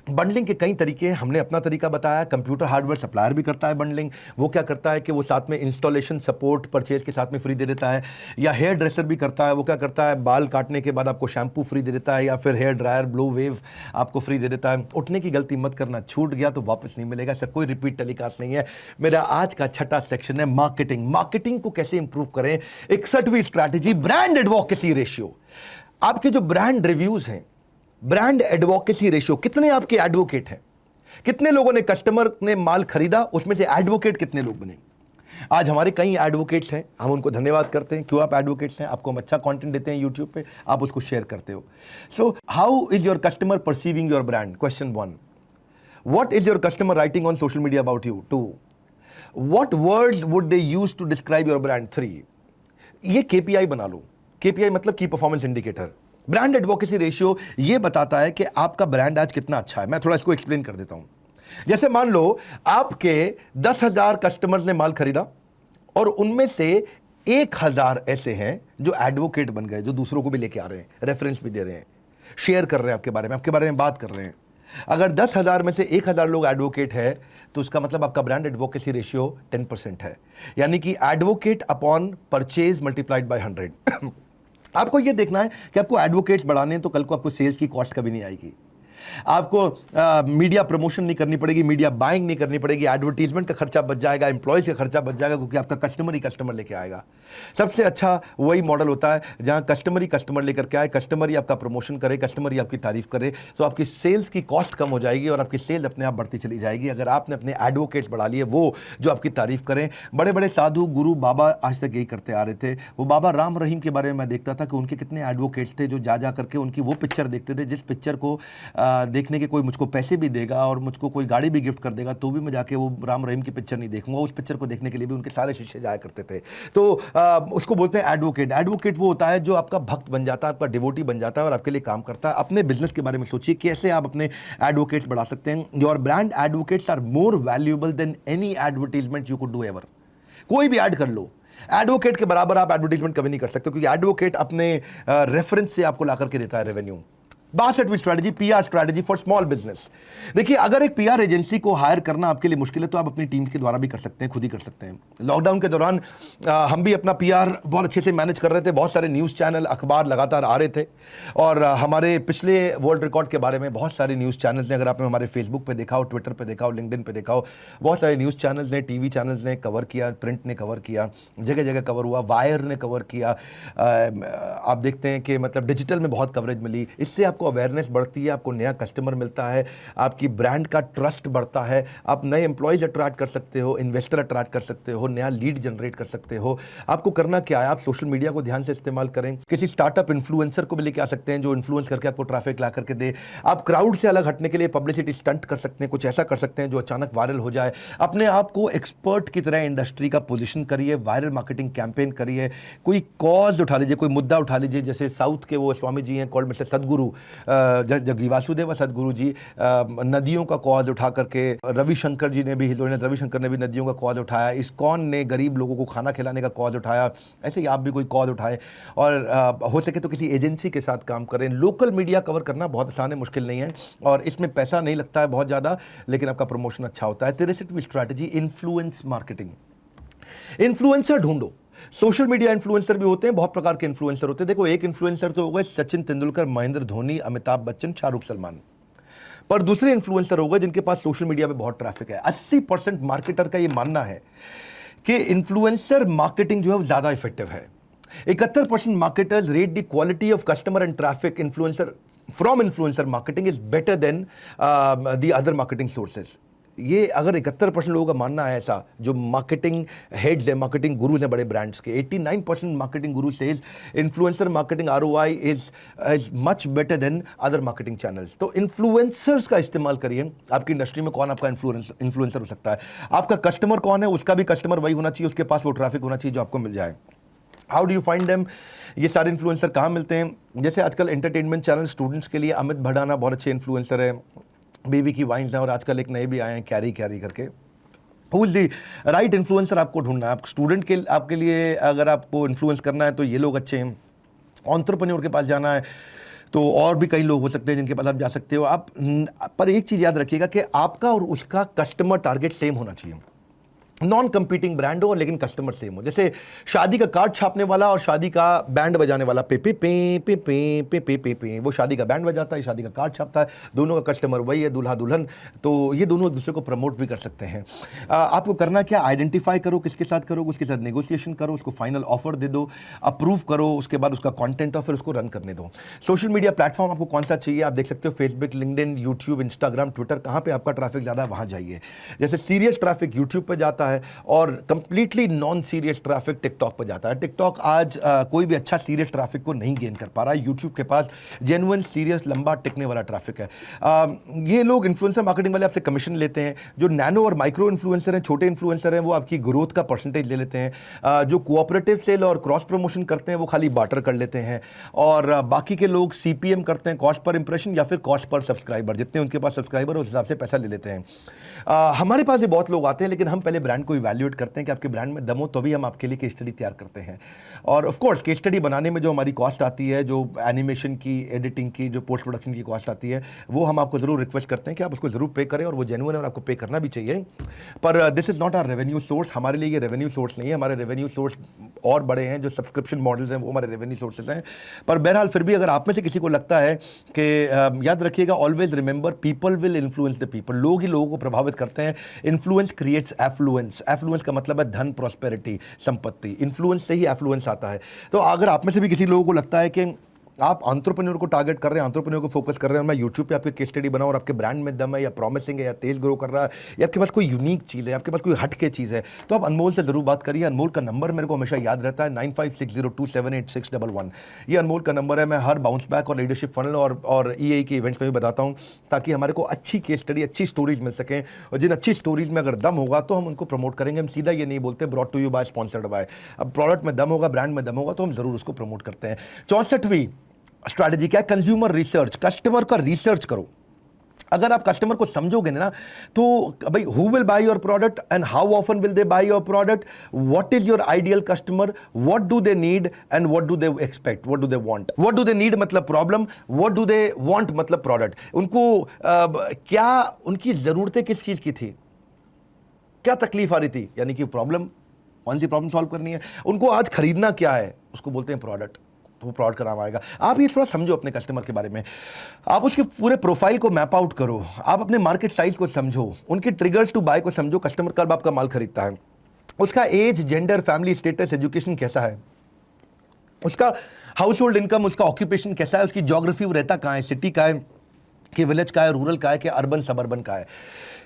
बंडलिंग के कई तरीके हैं, हमने अपना तरीका बताया। कंप्यूटर हार्डवेयर सप्लायर भी करता है बंडलिंग। वो क्या करता है कि वो साथ में इंस्टॉलेशन सपोर्ट परचेज के साथ में फ्री दे देता है। या हेयर ड्रेसर भी करता है, वो क्या करता है, बाल काटने के बाद आपको शैम्पू फ्री दे देता है, या फिर हेयर ड्रायर ब्लो वेव आपको फ्री दे देता है। उठने की गलती मत करना, छूट गया तो वापस नहीं मिलेगा, इसका कोई रिपीट टेलीकास्ट नहीं है। मेरा आज का छठा सेक्शन है मार्केटिंग। मार्केटिंग को कैसे इंप्रूव करें, 61वीं स्ट्रैटेजी, ब्रांड एडवोकेसी रेशियो। आपके जो ब्रांड रिव्यूज हैं, ब्रांड एडवोकेसी रेशियो, कितने आपके एडवोकेट हैं, कितने लोगों ने, कस्टमर ने माल खरीदा, उसमें से एडवोकेट कितने लोग बने। आज हमारे कई एडवोकेट्स हैं, हम उनको धन्यवाद करते हैं। क्यों आप एडवोकेट्स हैं? आपको हम अच्छा कंटेंट देते हैं यूट्यूब पे, आप उसको शेयर करते हो। So how is your customer perceiving your brand? Question 1। What is your customer writing on social media about you? 2। What words would they use to describe your brand? 3। ये KPI बना लो। KPI मतलब की performance indicator. Brand advocacy ratio ये बताता है कि आपका ब्रांड आज कितना अच्छा है। मैं थोड़ा इसको एक्सप्लेन कर देता हूं। जैसे मान लो आपके 10,000 कस्टमर्स ने माल खरीदा और उनमें से 1,000 ऐसे हैं जो एडवोकेट बन गए, जो दूसरों को भी लेके आ रहे हैं, रेफरेंस भी दे रहे हैं, शेयर कर रहे हैं आपके बारे में बात कर रहे हैं। अगर 10,000 में से 1,000 लोग एडवोकेट है तो उसका मतलब आपका ब्रांड एडवोकेसी रेशियो 10% है, यानी कि advocate upon purchase multiplied by 100। आपको यह देखना है कि आपको एडवोकेट्स बढ़ाने हैं तो कल को आपको सेल्स की कॉस्ट कभी नहीं आएगी। आपको मीडिया प्रमोशन नहीं करनी पड़ेगी, मीडिया बाइंग नहीं करनी पड़ेगी, एडवर्टीजमेंट का खर्चा बच जाएगा, एम्प्लॉयज का खर्चा बच जाएगा, क्योंकि आपका कस्टमर ही कस्टमर लेके आएगा। सबसे अच्छा वही मॉडल होता है जहां कस्टमर ही कस्टमर लेकर के आए, कस्टमर ही आपका प्रमोशन करे, कस्टमर ही आपकी तारीफ करे, तो आपकी सेल्स की कॉस्ट कम हो जाएगी और आपकी सेल्स अपने आप बढ़ती चली जाएगी। अगर आपने अपने एडवोकेट्स बढ़ा लिए, वो जो आपकी तारीफ करें। बड़े बड़े साधु गुरु बाबा आज तक यही करते आ रहे थे। वो बाबा राम रहीम के बारे में मैं देखता था कि उनके कितने एडवोकेट्स थे जो जा करके उनकी वो पिक्चर देखते थे जिस पिक्चर को देखने के कोई मुझको पैसे भी देगा और मुझको कोई गाड़ी भी गिफ्ट कर देगा तो भी मैं जाके वो राम रहीम की पिक्चर नहीं देखूंगा। उस पिक्चर को देखने के लिए भी उनके सारे शिष्य जाया करते थे। तो उसको बोलते हैं एडवोकेट। एडवोकेट वो होता है जो आपका भक्त बन जाता है, आपका डिवोटी बन जाता है और आपके लिए काम करता है। अपने बिजनेस के बारे में सोचिए कैसे आप अपने एडवोकेट्स बढ़ा सकते हैं। Your brand advocates are more valuable than any advertisement you could do ever. कोई भी ऐड कर लो, एडवोकेट के बराबर आप एडवर्टीजमेंट कभी नहीं कर सकते, क्योंकि एडवोकेट अपने रेफरेंस से आपको ला करके देता है रेवेन्यू। बासठ strategy, PR strategy for small business. देखिए, अगर एक पीआर एजेंसी को हायर करना आपके लिए मुश्किल है तो आप अपनी टीम के द्वारा भी कर सकते हैं, खुद ही कर सकते हैं। लॉकडाउन के दौरान हम भी अपना पीआर बहुत अच्छे से मैनेज कर रहे थे। बहुत सारे न्यूज़ चैनल, अखबार लगातार आ रहे थे और हमारे पिछले वर्ल्ड रिकॉर्ड के बारे में बहुत सारे न्यूज़ चैनल्स ने, अगर आपने हमारे फेसबुक पर देखा हो, ट्विटर पर देखा हो, लिंक्डइन पर देखा हो, बहुत सारे न्यूज़ चैनल्स ने, टीवी चैनल्स ने कवर किया, प्रिंट ने कवर किया, जगह जगह कवर हुआ, वायर ने कवर किया। आप देखते हैं कि मतलब डिजिटल में बहुत कवरेज मिली। इससे आपको अवेयरनेस बढ़ती है, आपको नया कस्टमर मिलता है, आपकी ब्रांड का ट्रस्ट बढ़ता है, आप नए एम्प्लॉयज अट्रैक्ट कर सकते हो, इन्वेस्टर अट्रैक्ट कर सकते हो, नया लीड जनरेट कर सकते हो। आपको करना क्या है, आप सोशल मीडिया को ध्यान से इस्तेमाल करें। किसी स्टार्टअप इन्फ्लुएंसर को भी लेके आ सकते हैं जो इन्फ्लुएंस करके आपको ट्रैफिक ला करके दे। आप क्राउड से अलग हटने के लिए पब्लिसिटी स्टंट कर सकते हैं, कुछ ऐसा कर सकते हैं जो अचानक वायरल हो जाए। अपने आप को एक्सपर्ट की तरह इंडस्ट्री का पोजिशन करिए, वायरल मार्केटिंग कैंपेन करिए, कोई कॉज उठा लीजिए, कोई मुद्दा उठा लीजिए। जैसे साउथ के वो स्वामी जी हैं कॉल्ड मिस्टर सदगुरु, जगगी वासुदेव सदगुरु जी, नदियों का कॉज उठा करके, रविशंकर जी ने भी, रविशंकर ने भी नदियों का कॉज उठाया, इस्कॉन ने गरीब लोगों को खाना खिलाने का कॉज उठाया। ऐसे ही आप भी कोई कॉज उठाएं और हो सके तो किसी एजेंसी के साथ काम करें। लोकल मीडिया कवर करना बहुत आसान है, मुश्किल नहीं है और इसमें पैसा नहीं लगता है बहुत ज़्यादा, लेकिन आपका प्रमोशन अच्छा होता है। 63वीं स्ट्रैटेजी, इन्फ्लुएंस मार्केटिंग। इन्फ्लुएंसर ढूंढो। सोशल मीडिया इन्फ्लुएंसर भी होते हैं, बहुत प्रकार के इन्फ्लुएंसर होते हैं। देखो, एक इन्फ्लुएंसर तो हो गए सचिन तेंदुलकर, महेंद्र धोनी, अमिताभ बच्चन, शाहरुख सलमान, पर दूसरे इन्फ्लुएंसर हो गए जिनके पास सोशल मीडिया पे बहुत ट्रैफिक है। 80% मार्केटर का ये मानना है कि इन्फ्लुएंसर मार्केटिंग जो है वो ज्यादा इफेक्टिव है। 71% marketers rate the quality of customer and traffic influencer from influencer marketing is better than the other marketing sources. ये अगर 71% लोगों का मानना है ऐसा, जो मार्केटिंग हेड्स है, मार्केटिंग गुरुज हैं बड़े ब्रांड्स के, 89% marketing Guru says influencer marketing ROI is much better than other marketing channels. तो इन्फ्लुएंसर्स का इस्तेमाल करिए। आपकी इंडस्ट्री में कौन आपका इन्फ्लुएंसर हो सकता है, आपका कस्टमर कौन है, उसका भी कस्टमर वही होना चाहिए, उसके पास वो ट्रैफिक होना चाहिए जो आपको मिल जाए। How do you find them? ये सारे इन्फ्लुएंसर कहाँ मिलते हैं? जैसे आजकल एंटरटेनमेंट चैनल स्टूडेंट्स के लिए अमित भड़ाना बहुत अच्छे इन्फ्लुएंसर है, बेबी की वाइन्स हैं और आजकल एक नए भी आए हैं कैरी करके। Who is the right influencer आपको ढूंढना है। आप स्टूडेंट के आपके लिए अगर आपको इन्फ्लुएंस करना है तो ये लोग अच्छे हैं। एंटरप्रेन्योर के पास जाना है तो और भी कई लोग हो सकते हैं जिनके पास आप जा सकते हो। आप पर एक चीज़ याद रखिएगा कि आपका और उसका कस्टमर टारगेट सेम होना चाहिए। नॉन कंपीटिंग ब्रांड हो लेकिन कस्टमर सेम हो। जैसे शादी का कार्ड छापने वाला और शादी का बैंड बजाने वाला, पे पे पे पे पे पे पे पे पे, वो शादी का बैंड बजाता है, शादी का कार्ड छापता है, दोनों का कस्टमर वही है, दूल्हा दुल्हन। तो ये दोनों एक दूसरे को प्रमोट भी कर सकते हैं। आपको करना क्या, आइडेंटिफाई करो किसके साथ करो, उसके साथ नेगोशिएशन करो, उसको फाइनल ऑफर दे दो, अप्रूव करो, उसके बाद उसका कॉन्टेंट और फिर उसको रन करने दो। सोशल मीडिया प्लेटफॉर्म आपको कौन सा चाहिए, आप देख सकते हो Facebook, LinkedIn, YouTube, Instagram, Twitter, कहाँ पर आपका ट्रैफिक ज़्यादा है वहाँ जाइए। जैसे सीरियस ट्रैफिक यूट्यूब पर जाता है और completely non serious traffic TikTok पर जाता है। टिकटॉक आज कोई भी अच्छा सीरियस ट्रैफिक को नहीं गेन कर पा रहा है। यूट्यूब के पास जेन्युइन सीरियस लंबा टिकने वाला ट्रैफिक है। ये लोग इन्फ्लुएंसर मार्केटिंग वाले आपसे कमीशन लेते हैं। जो नैनो और माइक्रो इन्फ्लुएंसर हैं, छोटे इन्फ्लुएंसर हैं, वो आपकी ग्रोथ का परसेंटेज ले लेते हैं। जो कोऑपरेटिव सेल और क्रॉस प्रमोशन करते हैं वो खाली बार्टर कर लेते हैं। और बाकी के लोग CPM करते हैं, कॉस्ट पर इंप्रेशन या फिर कॉस्ट पर सब्सक्राइबर। जितने उनके पास सब्सक्राइबर उस हिसाब से पैसा ले लेते हैं। हमारे पास ये बहुत लोग आते हैं, लेकिन हम पहले ब्रांड को इवैल्यूएट करते हैं कि आपके ब्रांड में दम हो, तभी हम आपके लिए केस स्टडी तैयार करते हैं। और ऑफ कोर्स केस स्टडी बनाने में जो हमारी कॉस्ट आती है, जो एनिमेशन की, एडिटिंग की, जो पोस्ट प्रोडक्शन की कॉस्ट आती है, वो हम आपको ज़रूर रिक्वेस्ट करते हैं कि आप उसको ज़रूर पे करें और वो जेन्युइन है और आपको पे करना भी चाहिए। पर this is not our revenue source. हमारे लिए ये रेवेन्यू सोर्स नहीं है। हमारे रेवेन्यू सोर्स और बड़े हैं, जो सब्सक्रिप्शन मॉडल्स हैं वो हमारे रेवेन्यू सोर्सेज हैं। पर बहरहाल फिर भी अगर आप में से किसी को लगता है कि याद रखिएगा, always remember, people will influence the people. लोग ही लोगों को प्रभावित करते हैं। Influence creates affluence. एफ्लुएंस का मतलब है धन, प्रॉस्पेरिटी, संपत्ति। इन्फ्लुएंस से ही एफ्लुएंस आता है। तो अगर आप में से भी किसी लोगों को लगता है कि आप एंटरप्रेन्योर को टारगेट कर रहे हैं, एंटरप्रेन्योर को फोकस कर रहे हैं, मैं यूट्यूब पे आपके केस स्टडी बनाऊं और आपके ब्रांड में दम है या प्रॉमिसिंग है या तेज ग्रो कर रहा है या आपके पास कोई यूनिक चीज़ है, आपके पास कोई हट के चीज़ है, तो आप अनमोल से ज़रूर बात करिए। अनमोल का नंबर मेरे को हमेशा याद रहता है 9560278611। ये अनमोल का नंबर है। मैं हर बाउंस बैक और लीडरशिप फनल और EA के इवेंट्स में भी बताता हूँ, ताकि हमारे को अच्छी केस स्टडी, अच्छी स्टोरीज मिल सकें, और जिन अच्छी स्टोरीज में अगर दम होगा तो हम उनको प्रमोट करेंगे। हम सीधा ये नहीं बोलते brought to you by, sponsored by. अब प्रोडक्ट में दम होगा, ब्रांड में दम होगा तो हम जरूर उसको प्रमोट करते हैं। 64वीं स्ट्रैटेजी क्या है? Consumer research. कस्टमर का रिसर्च करो। अगर आप कस्टमर को समझोगे ना, तो भाई who will buy your product and how often will they buy your product, what is your ideal customer, what do they need and what do they expect, what do they want. What do they need मतलब problem, what do they want मतलब product. उनको क्या उनकी जरूरतें किस चीज की थी, क्या तकलीफ आ रही थी, यानी कि प्रॉब्लम, कौन सी प्रॉब्लम सॉल्व करनी है, उनको आज खरीदना क्या है, उसको बोलते हैं प्रोडक्ट। तो वो प्रोडक्ट का नाम आएगा। आप ये थोड़ा समझो अपने कस्टमर के बारे में, आप उसके पूरे प्रोफाइल को मैप आउट करो, आप अपने मार्केट साइज को समझो, उनके ट्रिगर्स टू बाय को समझो। कस्टमर कब आपका माल खरीदता है, उसका age, gender, family status, education कैसा है, उसका हाउस होल्ड इनकम, उसका ऑक्यूपेशन कैसा है, उसकी ज्योग्राफी, वो रहता कहाँ है, सिटी का है कि विलेज का है, रूरल का है कि अर्बन सबर्बन का है,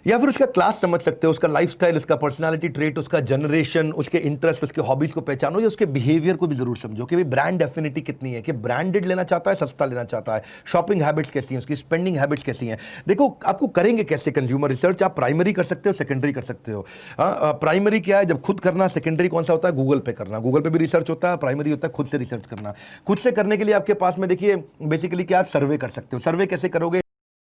या फिर उसका क्लास समझ सकते हो, उसका लाइफस्टाइल, उसका पर्सनालिटी ट्रेट, उसका जनरेशन, उसके इंटरेस्ट, उसके हॉबीज को पहचानो, या उसके बिहेवियर को भी जरूर समझो कि भाई ब्रांड एफिनिटी कितनी है, कि ब्रांडेड लेना चाहता है, सस्ता लेना चाहता है, शॉपिंग हैबिट्स कैसी हैं, उसकी स्पेंडिंग हैबिट्स कैसी हैं। देखो आपको करेंगे कैसे कंज्यूमर रिसर्च, आप प्राइमरी कर सकते हो, सेकेंडरी कर सकते हो। प्राइमरी क्या है, जब खुद करना। सेकेंडरी कौन सा होता है, गूगल पे करना, गूगल पे भी रिसर्च होता है। प्राइमरी होता है खुद से रिसर्च करना। खुद से करने के लिए आपके पास में देखिए बेसिकली क्या, आप सर्वे कर सकते हो। सर्वे कैसे करोगे?